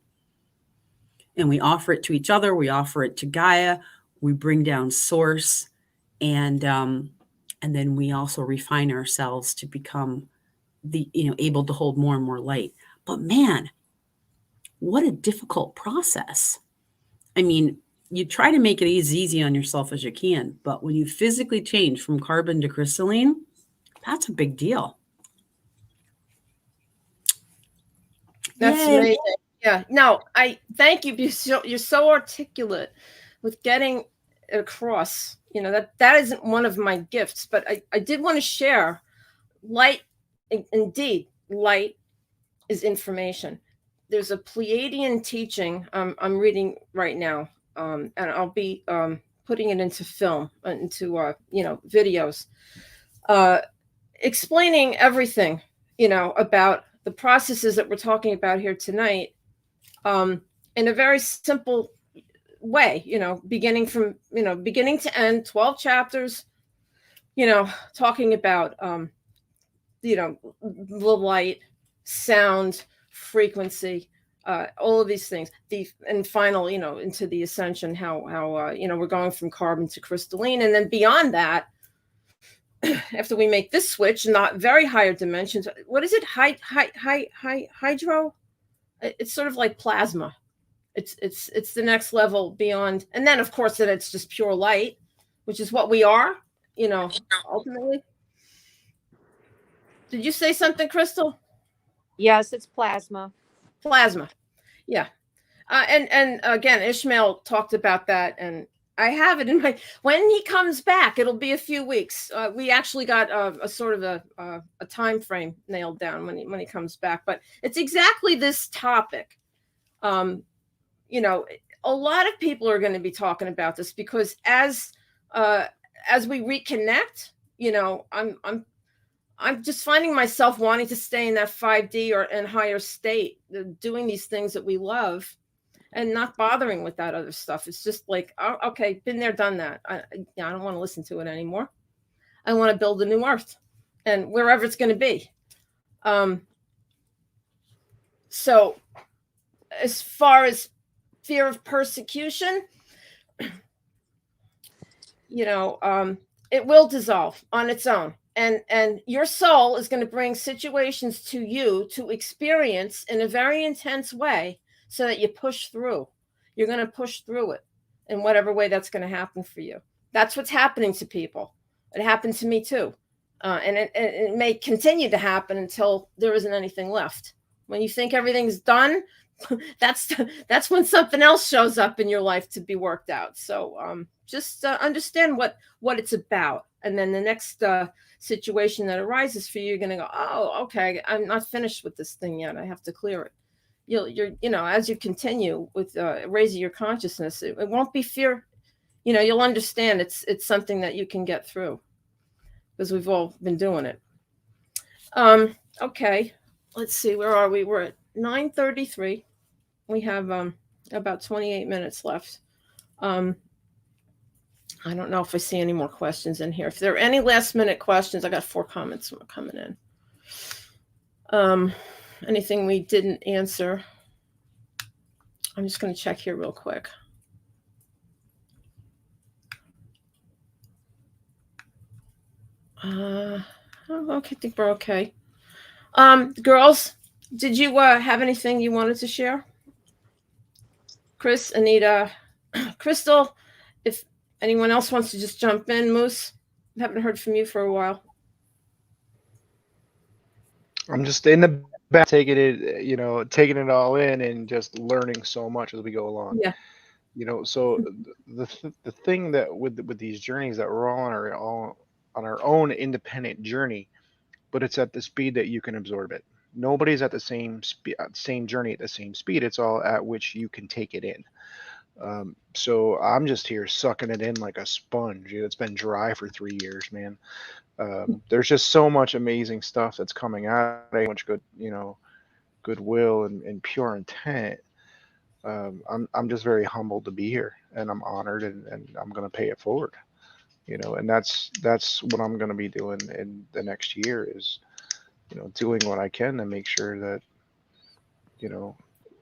And we offer it to each other. We offer it to Gaia. We bring down source. And then we also refine ourselves to become able to hold more and more light. But man, what a difficult process. I mean, you try to make it as easy on yourself as you can, but when you physically change from carbon to crystalline, that's a big deal. That's amazing. Yeah. No, I thank you. You're so articulate with getting it across. That isn't one of my gifts, but I did want to share light. Indeed, light is information. There's a Pleiadian teaching I'm reading right now, and I'll be putting it into film, into videos, explaining everything about the processes that we're talking about here tonight, in a very simple way, beginning to end, 12 chapters, talking about the light, sound, frequency, all of these things, and final, into the ascension, how we're going from carbon to crystalline, and then beyond that, after we make this switch, not very higher dimensions. What is it? Hydro? It's sort of like plasma. It's the next level beyond, and then of course that it's just pure light, which is what we are, ultimately. Did you say something, Crystal? Yes, it's plasma. Plasma. Yeah. And again, Ishmael talked about that, and I have it in my. When he comes back, it'll be a few weeks. We actually got a sort of a time frame nailed down when he comes back, but it's exactly this topic. You know, a lot of people are going to be talking about this because as we reconnect, you know, I'm just finding myself wanting to stay in that 5D or and higher state, doing these things that we love, and not bothering with that other stuff. It's just like, oh, okay, been there, done that. I don't want to listen to it anymore. I want to build a new earth, and wherever it's going to be. So, as far as fear of persecution, you know, it will dissolve on its own. And your soul is going to bring situations to you to experience in a very intense way so that you push through. You're going to push through it in whatever way that's going to happen for you. That's what's happening to people. It happened to me too. And it may continue to happen until there isn't anything left. When you think everything's done, that's when something else shows up in your life to be worked out. So just understand what it's about. And then the next situation that arises for you, you're going to go, oh, okay, I'm not finished with this thing yet. I have to clear it. You're as you continue with raising your consciousness, it won't be fear. You know, you'll understand it's something that you can get through because we've all been doing it. Okay, let's see, where are we? We're at 9:33. We have about 28 minutes left. I don't know if I see any more questions in here. If there are any last minute questions, I got 4 comments coming in. Anything we didn't answer? I'm just going to check here real quick. Okay, I think we're okay. Girls, did you have anything you wanted to share? Chris, Anita, Crystal, if anyone else wants to just jump in, Moose, I haven't heard from you for a while. I'm just in the back taking it all in and just learning so much as we go along. Yeah. So the thing that with these journeys that we're all on our own independent journey, but it's at the speed that you can absorb it. Nobody's at the same journey at the same speed. It's all at which you can take it in. So I'm just here sucking it in like a sponge. It's been dry for 3 years, man. There's just so much amazing stuff that's coming out. So much good, goodwill and pure intent. I'm just very humbled to be here, and I'm honored, and I'm going to pay it forward. And that's what I'm going to be doing in the next year is, doing what I can to make sure that,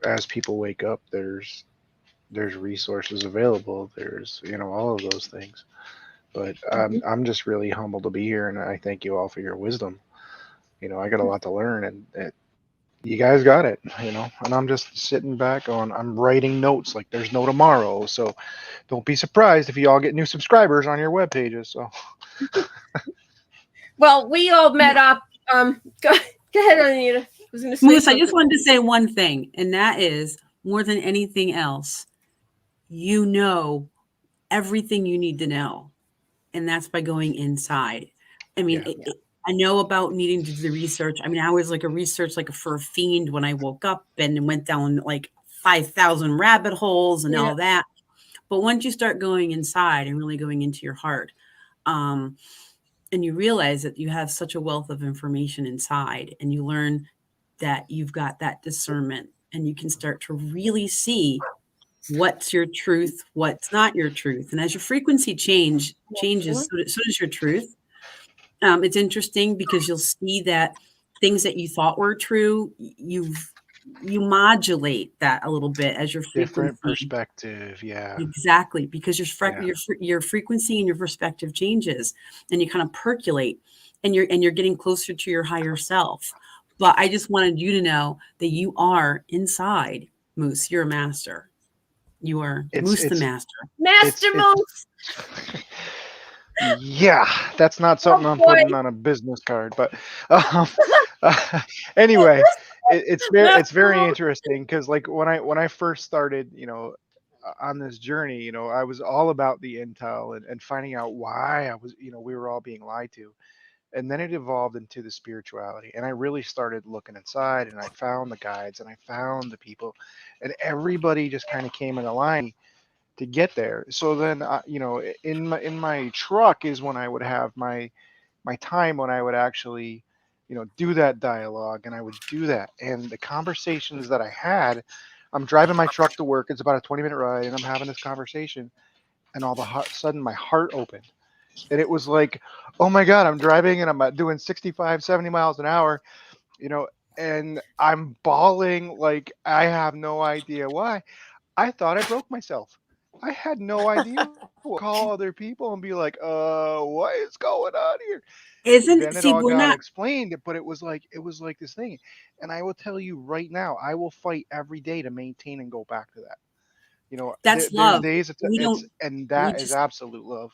as people wake up, there's resources available. There's, all of those things. But I'm just really humbled to be here, and I thank you all for your wisdom. I got a lot to learn, and you guys got it, and I'm just sitting back I'm writing notes like there's no tomorrow. So don't be surprised if you all get new subscribers on your web pages. So. Well, we all met up. Go ahead, Anita. Moose, I just wanted to say one thing, and that is, more than anything else, everything you need to know. And that's by going inside. I mean, I know about needing to do the research. I mean, I was like for a fiend when I woke up and went down like 5,000 rabbit holes and all that. But once you start going inside and really going into your heart, and you realize that you have such a wealth of information inside, and you learn that you've got that discernment, and you can start to really see what's your truth, what's not your truth. And as your frequency changes, so does your truth. It's interesting because you'll see that things that you thought were true, you modulate that a little bit as your frequency. Different perspective, yeah. Exactly, because your frequency and your perspective changes, and you kind of percolate, and you're getting closer to your higher self. But I just wanted you to know that you are inside, Moose. You're a master. You are Moose the master. Master Moose. Yeah, that's not something Oh I'm boy. putting on a business card. But um, anyway, it's very interesting because like when I first started, on this journey, I was all about the intel and finding out why we were all being lied to. And then it evolved into the spirituality. And I really started looking inside and I found the guides and I found the people and everybody just kind of came in a line to get there. So then, in my truck is when I would have my time when I would actually, do that dialogue and I would do that. And the conversations that I had, I'm driving my truck to work. It's about a 20-minute ride, and I'm having this conversation, and all of a sudden my heart opened, and it was like, oh my God, I'm driving and I'm doing 65, 70 miles an hour, you know, and I'm bawling like I have no idea why. I thought I broke myself. I had no idea. Call other people and be like, what is going on here? Isn't Then it see all we're got not explained, but it was like this thing. And I will tell you right now, I will fight every day to maintain and go back to that. that's There's love. days We it's don't and we that is just absolute love.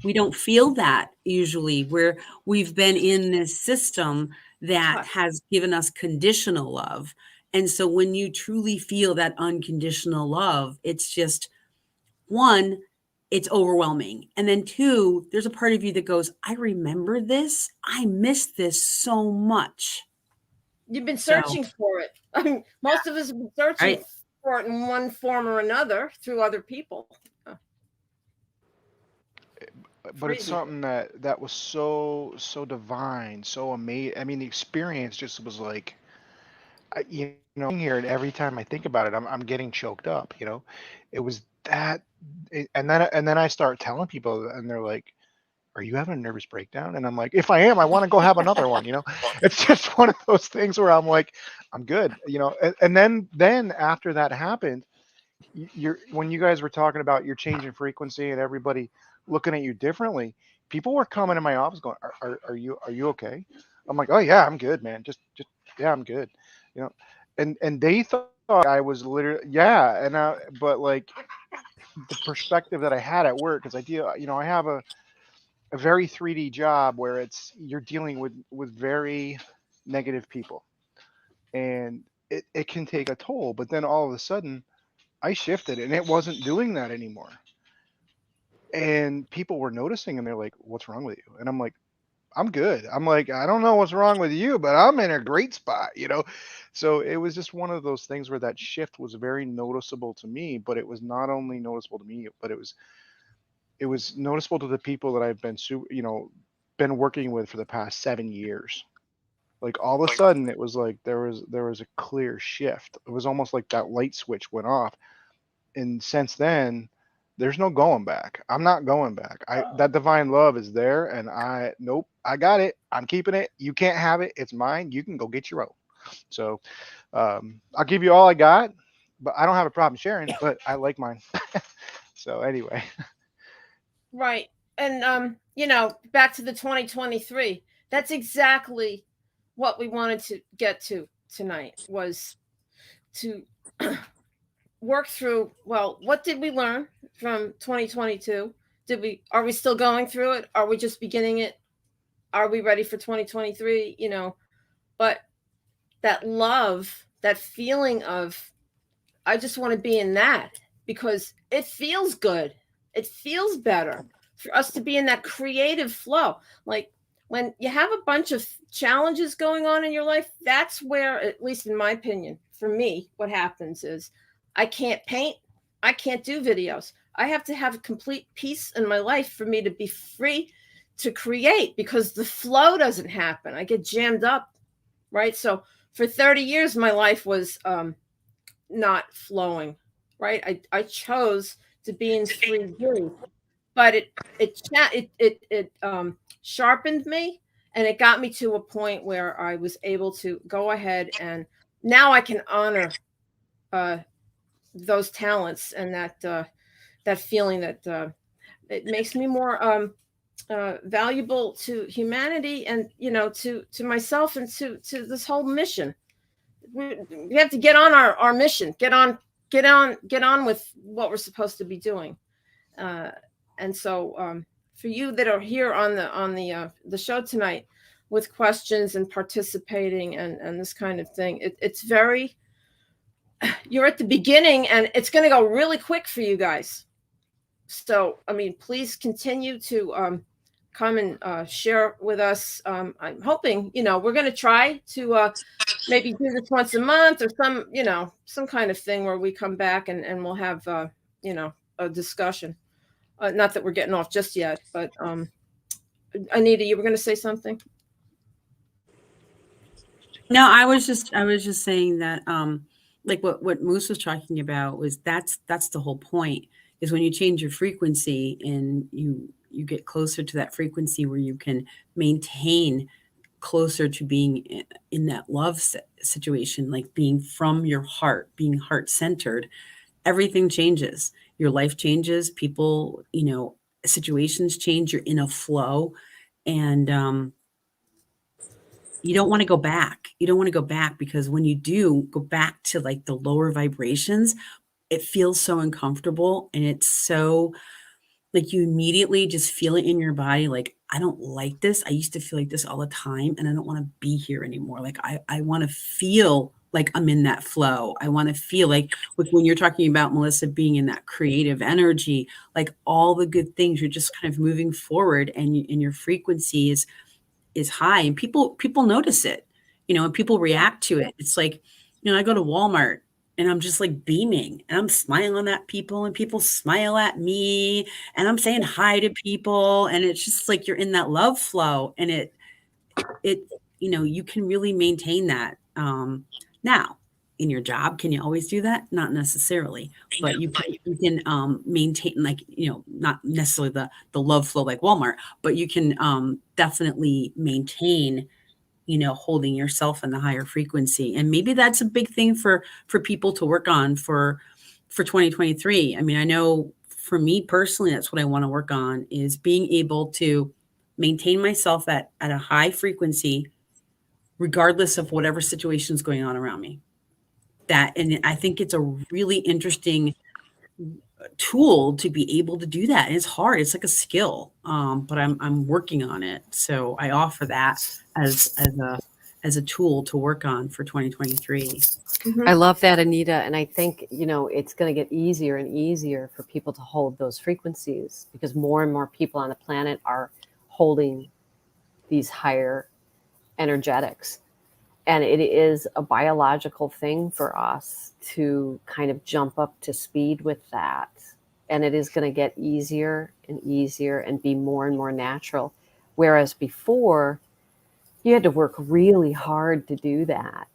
we don't feel that usually where we've been in this system that Huh. has given us conditional love. And so when you truly feel that unconditional love, it's just one, it's overwhelming. And then two, there's a part of you that goes, I remember this. I miss this so much. You've been So, searching for it. I mean, most of us have been searching right. for it in one form or another through other people. But it's Crazy. something that was so divine, so amazing. I mean, the experience just was like, here, and every time I think about it, I'm getting choked up. It was that, and then I start telling people, and they're like, "Are you having a nervous breakdown?" And I'm like, "If I am, I want to go have another one." It's just one of those things where I'm like, "I'm good." And then after that happened, you're when you guys were talking about your change in frequency and everybody looking at you differently, people were coming in my office going, are you okay? I'm like, oh yeah, I'm good, man. Just yeah, I'm good. You know, and they thought I was literally, yeah, but like the perspective that I had at work, because I have a very 3D job where you're dealing with very negative people, and it can take a toll. But then all of a sudden I shifted and it wasn't doing that anymore. And people were noticing and they're like, "What's wrong with you?" And I'm like, "I'm good." I'm like, "I don't know what's wrong with you, but I'm in a great spot." So it was just one of those things where that shift was very noticeable to me, but it was not only noticeable to me, but it was noticeable to the people that I've been working with for the past 7 years. Like all of a sudden it was like there was a clear shift. It was almost like that light switch went off, and since then there's no going back. I'm not going back. That divine love is there, and nope, I got it. I'm keeping it. You can't have it. It's mine. You can go get your own. So I'll give you all I got, but I don't have a problem sharing, but I like mine. So anyway. Right. And back to the 2023. That's exactly what we wanted to get to tonight, was to work through, well, what did we learn from 2022? Are we still going through it? Are we just beginning it? Are we ready for 2023? But that love, that feeling of, I just want to be in that, because it feels good. It feels better for us to be in that creative flow. Like when you have a bunch of challenges going on in your life, that's where, at least in my opinion, for me, what happens is I can't paint, I can't do videos. I have to have complete peace in my life for me to be free to create, because the flow doesn't happen. I get jammed up, right? So for 30 years, my life was not flowing, right? I chose to be in 3D, but it sharpened me, and it got me to a point where I was able to go ahead, and now I can honor uh, those talents and that feeling that it makes me more valuable to humanity, and to myself, and to this whole mission. We have to get on our mission, get on with what we're supposed to be doing. And so for you that are here on the show tonight with questions and participating and this kind of thing. It's very, you're at the beginning and it's going to go really quick for you guys. So, I mean, please continue to come and share with us. I'm hoping, we're going to try to maybe do this once a month or some kind of thing where we come back and we'll have, a discussion. Not that we're getting off just yet, but Anita, you were going to say something? No, I was just saying that like what Moose was talking about was that's the whole point, is when you change your frequency and you get closer to that frequency where you can maintain closer to being in that love situation, like being from your heart, being heart-centered, everything changes. Your life changes, people, situations change, you're in a flow, and you don't want to go back. You don't want to go back, because when you do go back to like the lower vibrations, it feels so uncomfortable, and it's so like you immediately just feel it in your body. Like, I don't like this. I used to feel like this all the time, and I don't want to be here anymore. Like I want to feel like I'm in that flow. I want to feel like when you're talking about, Melissa, being in that creative energy, like all the good things, you're just kind of moving forward, and your frequency is high, and people notice it, and people react to it. It's like, I go to Walmart and I'm just like beaming and I'm smiling at people and people smile at me and I'm saying hi to people. And it's just like, you're in that love flow, and it, you can really maintain that. Now in your job, can you always do that? Not necessarily, but you can maintain, like, not necessarily the love flow like Walmart, but you can definitely maintain, holding yourself in the higher frequency. And maybe that's a big thing for people to work on for 2023. I mean, I know for me personally, that's what I want to work on, is being able to maintain myself at a high frequency, regardless of whatever situation is going on around me. And I think it's a really interesting tool to be able to do that. And it's hard. It's like a skill, but I'm working on it. So I offer that as a tool to work on for 2023. Mm-hmm. I love that, Anita. And I think, it's going to get easier and easier for people to hold those frequencies, because more and more people on the planet are holding these higher energetics. And it is a biological thing for us to kind of jump up to speed with that. And it is going to get easier and easier and be more and more natural. Whereas before, you had to work really hard to do that.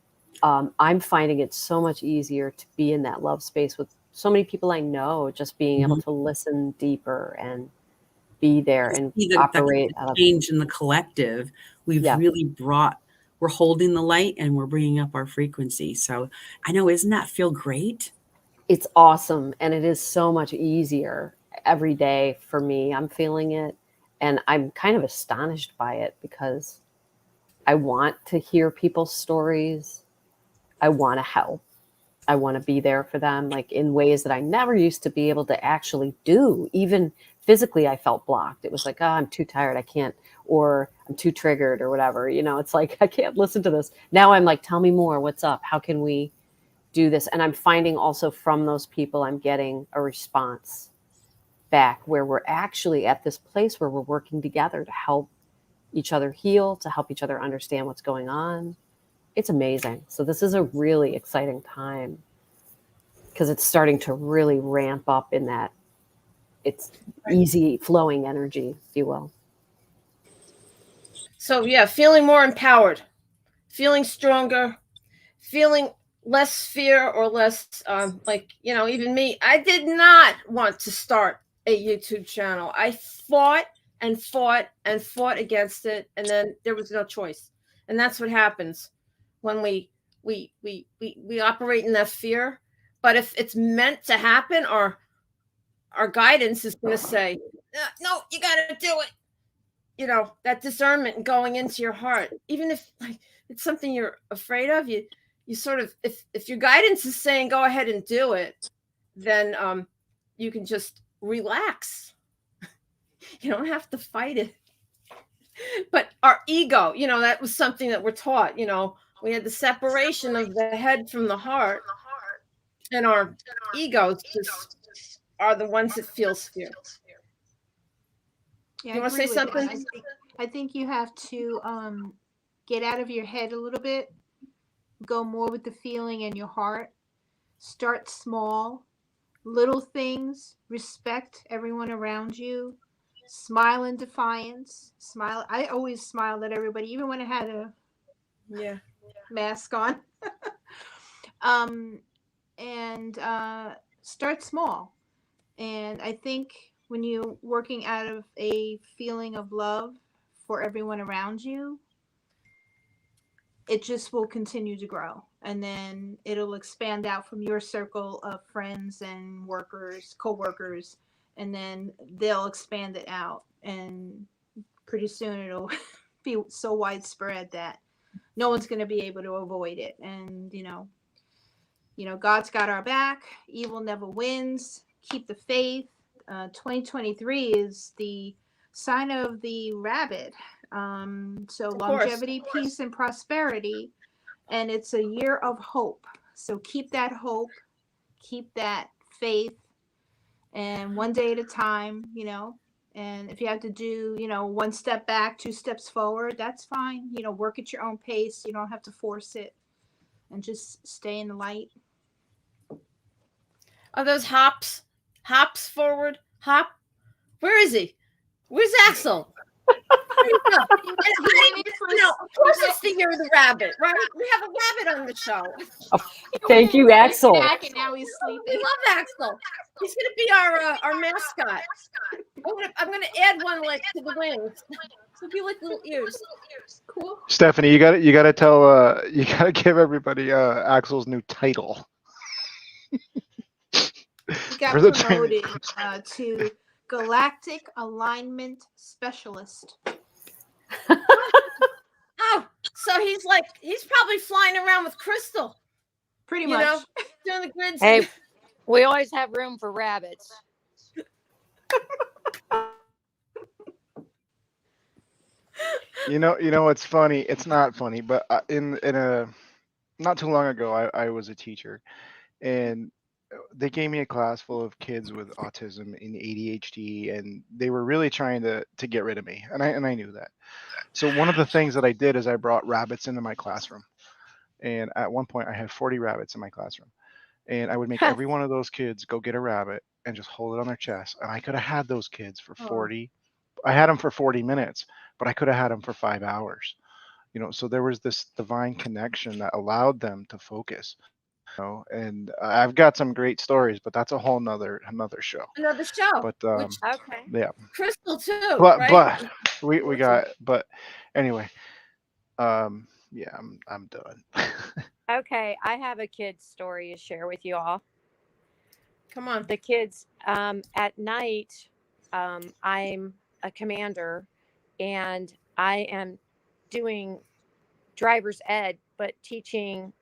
I'm finding it so much easier to be in that love space with so many people I know, just being able to listen deeper and be there and operate out of change in the collective. We've really we're holding the light and we're bringing up our frequency. So I know, isn't that feel great? It's awesome. And it is so much easier every day for me. I'm feeling it. And I'm kind of astonished by it, because I want to hear people's stories. I want to help. I want to be there for them, like in ways that I never used to be able to actually do. Even physically, I felt blocked. It was like, I'm too tired. I can't, or I'm too triggered or whatever. It's like, I can't listen to this. Now I'm like, tell me more. What's up? How can we do this? And I'm finding also from those people, I'm getting a response back where we're actually at this place where we're working together to help each other heal, to help each other understand what's going on. It's amazing. So this is a really exciting time, because it's starting to really ramp up in that it's easy flowing energy, if you will. So yeah, feeling more empowered, feeling stronger, feeling less fear or less even me. I did not want to start a YouTube channel. I fought and fought and fought against it, and then there was no choice. And that's what happens when we operate in that fear. But if it's meant to happen, our guidance is going to say, no, you got to do it. That discernment going into your heart, even if it's something you're afraid of, you sort of, if your guidance is saying go ahead and do it, then you can just relax. You don't have to fight it. But our ego, that was something that we're taught. We had the separation of the head from the heart, and our egos just are the ones that feel fear. Yeah, You I want to agree say with that. something? I think you have to get out of your head a little bit, go more with the feeling in your heart. Start small, little things, respect everyone around you, smile in defiance. Smile. I always smiled at everybody, even when I had a Yeah. mask on. um, and start small. And I think when you're working out of a feeling of love for everyone around you, it just will continue to grow. And then it'll expand out from your circle of friends and workers, co-workers, and then they'll expand it out. And pretty soon it'll be so widespread that no one's going to be able to avoid it. And, God's got our back. Evil never wins. Keep the faith. 2023 is the sign of the rabbit. So Of course. longevity, peace, and prosperity. And it's a year of hope. So keep that hope, keep that faith, and one day at a time, And if you have to do, one step back, two steps forward, that's fine. Work at your own pace. You don't have to force it, and just stay in the light. Are those hops? Hops forward? Hop? Where is he? Where's Axel? Of course it's the year of the rabbit, right? We have a rabbit on the show. Thank you, Axel. Back and now he's We sleeping. love Axel. He's gonna be our mascot. I'm gonna add one leg to the wings. It'll be like little ears. Cool. Stephanie, you got to tell you got to give everybody Axel's new title. He got For the promoted to Galactic Alignment Specialist. Oh, so he's probably flying around with Crystal, Pretty much. doing the grids. Hey, we always have room for rabbits. You know what's funny? It's not funny, but in a not too long ago, I was a teacher, and they gave me a class full of kids with autism and ADHD, and they were really trying to get rid of me, and I knew that. So one of the things that I did is I brought rabbits into my classroom, and at one point I had 40 rabbits in my classroom, and I would make every one of those kids go get a rabbit and just hold it on their chest, and I could have had those kids for 40. I had them for 40 minutes, but I could have had them for 5 hours. So there was this divine connection that allowed them to focus. And I've got some great stories, but that's a whole another show. Another show. But Okay. yeah, Crystal too, but right? we got, but anyway, yeah, I'm done. Okay, I have a kid's story to share with you all. Come on. The kids, at night, I'm a commander, and I am doing driver's ed, but teaching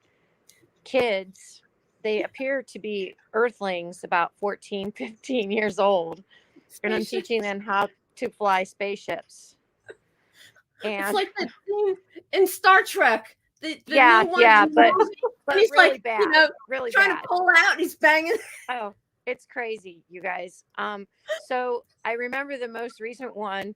kids. They appear to be earthlings, about 14, 15 years old, and I'm teaching them how to fly spaceships. And it's like the thing in Star Trek. The yeah, new one yeah, but he's really like, bad, really trying bad. to pull out. And he's banging. Oh, it's crazy, you guys. So I remember the most recent one.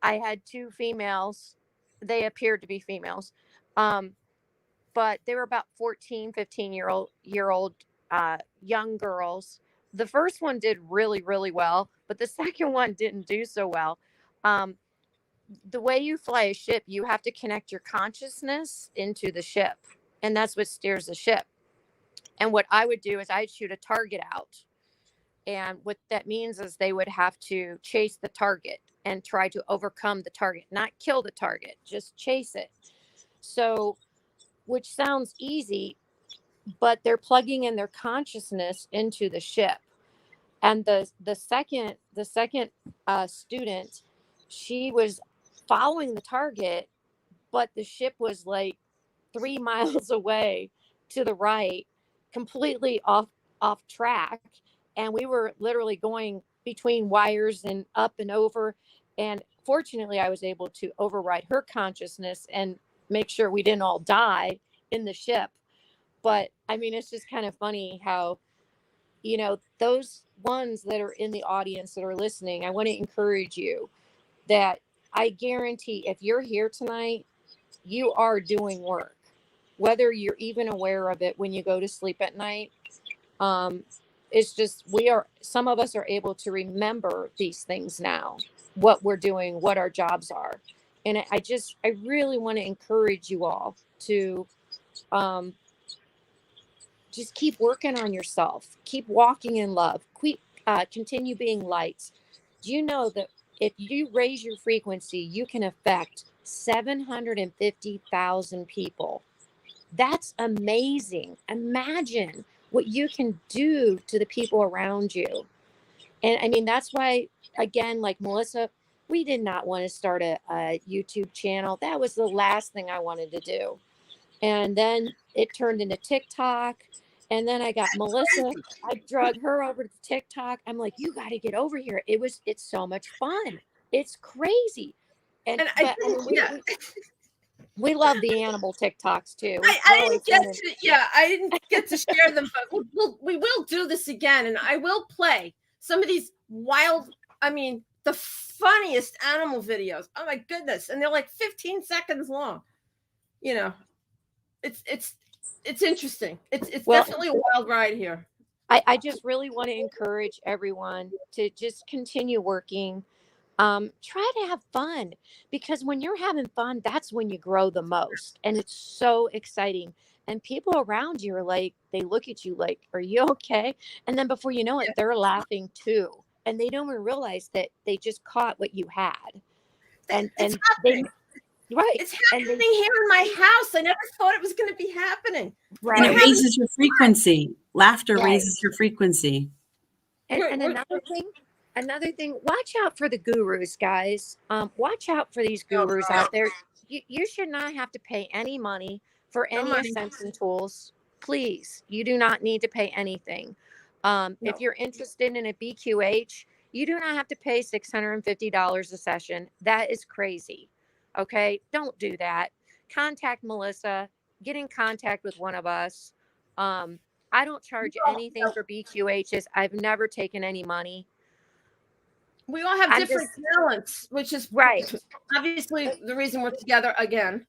I had two females. They appeared to be females. But they were about 14, 15-year-old young girls. The first one did really, really well, but the second one didn't do so well. The way you fly a ship, you have to connect your consciousness into the ship, and that's what steers the ship. And what I would do is I'd shoot a target out. And what that means is they would have to chase the target and try to overcome the target, not kill the target, just chase it. So, which sounds easy, but they're plugging in their consciousness into the ship. And the second student, she was following the target, but the ship was like 3 miles away to the right, completely off track. And we were literally going between wires and up and over. And fortunately, I was able to override her consciousness and make sure we didn't all die in the ship. But I mean, it's just kind of funny how, those ones that are in the audience that are listening, I want to encourage you that I guarantee if you're here tonight, you are doing work, whether you're even aware of it when you go to sleep at night. It's just, some of us are able to remember these things now, what we're doing, what our jobs are. And I really want to encourage you all to, just keep working on yourself, keep walking in love, continue being lights. Do you know that if you raise your frequency, you can affect 750,000 people? That's amazing. Imagine what you can do to the people around you. And I mean, that's why, again, like Melissa, we did not want to start a YouTube channel. That was the last thing I wanted to do. And then it turned into TikTok. And then I got Melissa. I drug her over to TikTok. I'm like, you got to get over here. It's so much fun. It's crazy. And I we love the animal TikToks too. I didn't get to share them, but we will do this again, and I will play some of these wild. I mean, the funniest animal videos. Oh my goodness, and they're like 15 seconds long. It's interesting. It's definitely a wild ride here. I just really want to encourage everyone to just continue working. Try to have fun, because when you're having fun, that's when you grow the most. And it's so exciting. And people around you are like, they look at you like, are you okay? And then before you know it, they're laughing too. And they don't even realize that they just caught what you had. And it's happening here in my house. I never thought it was going to be happening. Right. And it raises your frequency. Laughter raises your frequency. And another thing, watch out for the gurus, guys. Watch out for these gurus out there. You should not have to pay any money for any ascension tools. Please, you do not need to pay anything. If you're interested in a BQH, you do not have to pay $650 a session. That is crazy. Okay, don't do that. Contact Melissa. Get in contact with one of us. I don't charge anything for BQHs. I've never taken any money. We all have different talents, which is right. Obviously, the reason we're together again.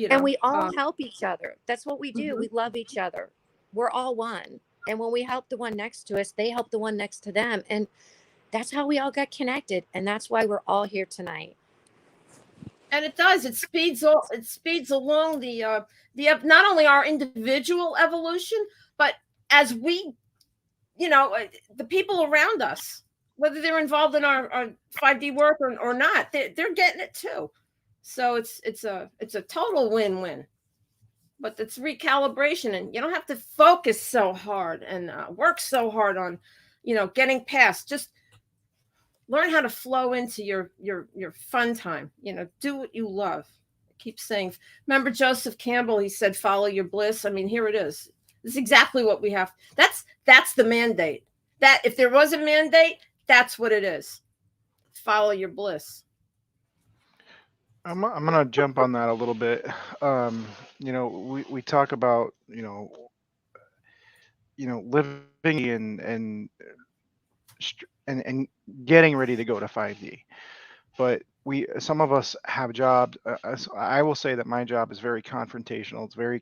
And we all help each other. That's what we do. Mm-hmm. We love each other. We're all one. And when we help the one next to us, they help the one next to them. And that's how we all got connected. And that's why we're all here tonight. And it does. It speeds along the not only our individual evolution, but as we, the people around us, whether they're involved in our 5D work or not, they're getting it too. So it's a total win-win. But it's recalibration, and you don't have to focus so hard and work so hard on, getting past. Just learn how to flow into your fun time. Do what you love. I keep saying, remember Joseph Campbell? He said, "Follow your bliss." I mean, here it is. This is exactly what we have. That's the mandate. That if there was a mandate, that's what it is. Follow your bliss. I'm gonna jump on that a little bit. We talk about living and getting ready to go to 5D, but some of us have jobs. I will say that my job is very confrontational. It's very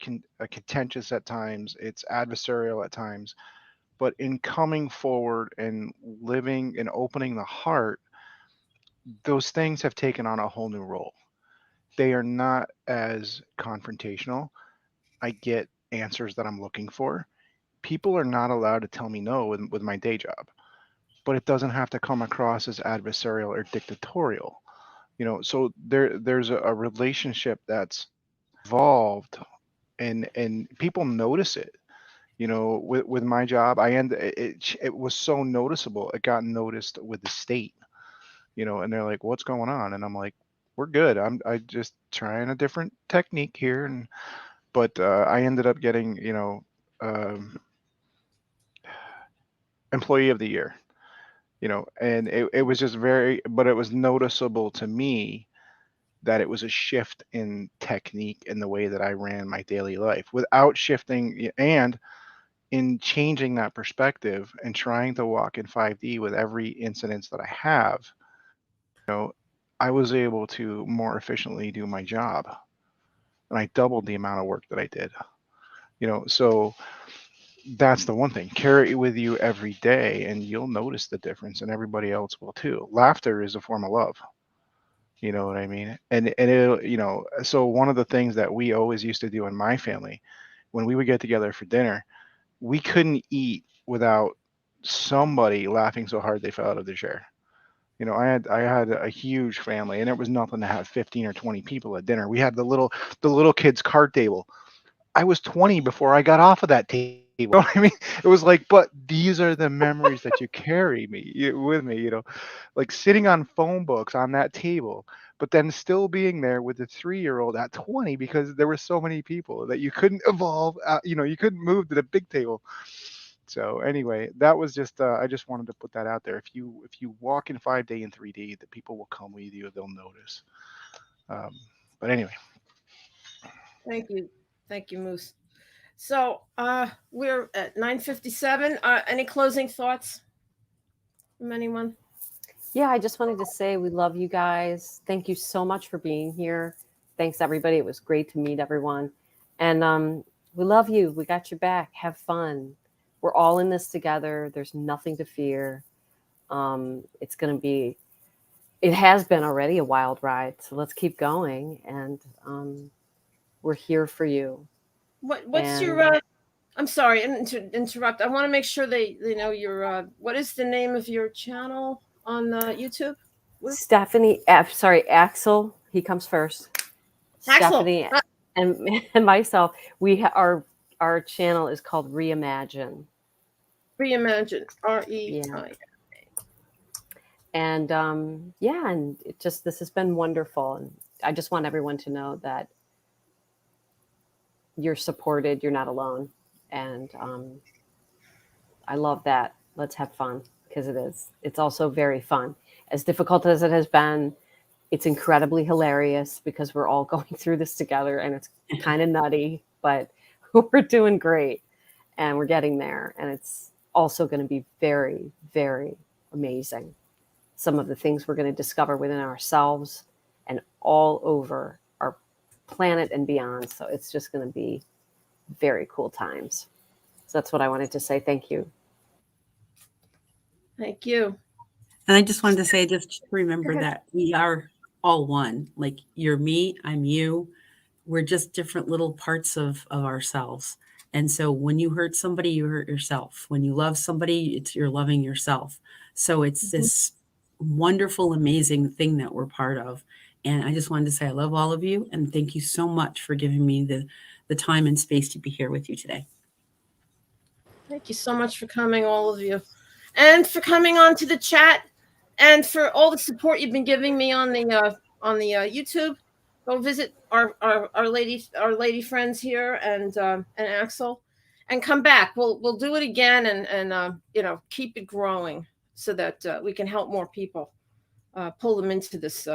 contentious at times. It's adversarial at times. But in coming forward and living and opening the heart, those things have taken on a whole new role. They are not as confrontational. I get answers that I'm looking for. People are not allowed to tell me no with my day job, but it doesn't have to come across as adversarial or dictatorial. So there's a relationship that's evolved, and people notice it. With my job, it was so noticeable. It got noticed with the state, and they're like, "What's going on?" And I'm like, "We're good. I just trying a different technique here." But I ended up getting, Employee of the Year. And it was just but it was noticeable to me that it was a shift in technique in the way that I ran my daily life without shifting and in changing that perspective and trying to walk in 5D with every incidence that I have, I was able to more efficiently do my job. And I doubled the amount of work that I did. So that's the one thing. Carry it with you every day and you'll notice the difference and everybody else will too. Laughter is a form of love. You know what I mean? And so one of the things that we always used to do in my family when we would get together for dinner, we couldn't eat without somebody laughing so hard they fell out of their chair. I had a huge family and it was nothing to have 15 or 20 people at dinner. We had the little kids card table. I was 20 before I got off of that table. You know what I mean? It was like, but these are the memories that you carry with me, like sitting on phone books on that table, but then still being there with the 3-year-old at 20 because there were so many people that you couldn't evolve, you couldn't move to the big table. So anyway, that was just I just wanted to put that out there. If you walk in 5D and 3D, the people will come with you. They'll notice. But anyway, Thank you, Moose. So we're at 9:57. Any closing thoughts from anyone? Yeah, I just wanted to say we love you guys. Thank you so much for being here. Thanks, everybody. It was great to meet everyone. And we love you. We got your back. Have fun. We're all in this together. There's nothing to fear. It's going to be, it has been already a wild ride. So let's keep going. And we're here for you. What's your I'm sorry to interrupt. I want to make sure they know your what is the name of your channel on YouTube? Stephanie, sorry, Axel, he comes first. Axel. Stephanie and myself, our channel is called Reimagine. Reimagine, REI. Yeah. And and this has been wonderful. And I just want everyone to know that you're supported, you're not alone. And I love that. Let's have fun, because it is. It's also very fun. As difficult as it has been, it's incredibly hilarious because we're all going through this together and it's kind of nutty, but we're doing great and we're getting there. And it's also going to be very, very amazing. Some of the things we're going to discover within ourselves and all over our planet and beyond. So it's just going to be very cool times. So that's what I wanted to say. Thank you. Thank you. And I just wanted to say, just remember that we are all one. Like, you're me, I'm you. We're just different little parts of ourselves. And so when you hurt somebody, you hurt yourself. When you love somebody, you're loving yourself. So it's this wonderful, amazing thing that we're part of. And I just wanted to say I love all of you. And thank you so much for giving me the time and space to be here with you today. Thank you so much for coming, all of you. And for coming on to the chat. And for all the support you've been giving me on the YouTube. Go visit our lady friends here and Axel, and come back. We'll do it again and keep it growing so that we can help more people, pull them into this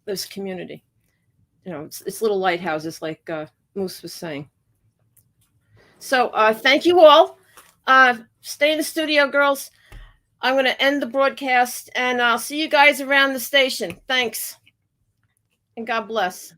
this community. It's little lighthouses like Moose was saying. So thank you all. Stay in the studio, girls. I'm going to end the broadcast and I'll see you guys around the station. Thanks. And God bless.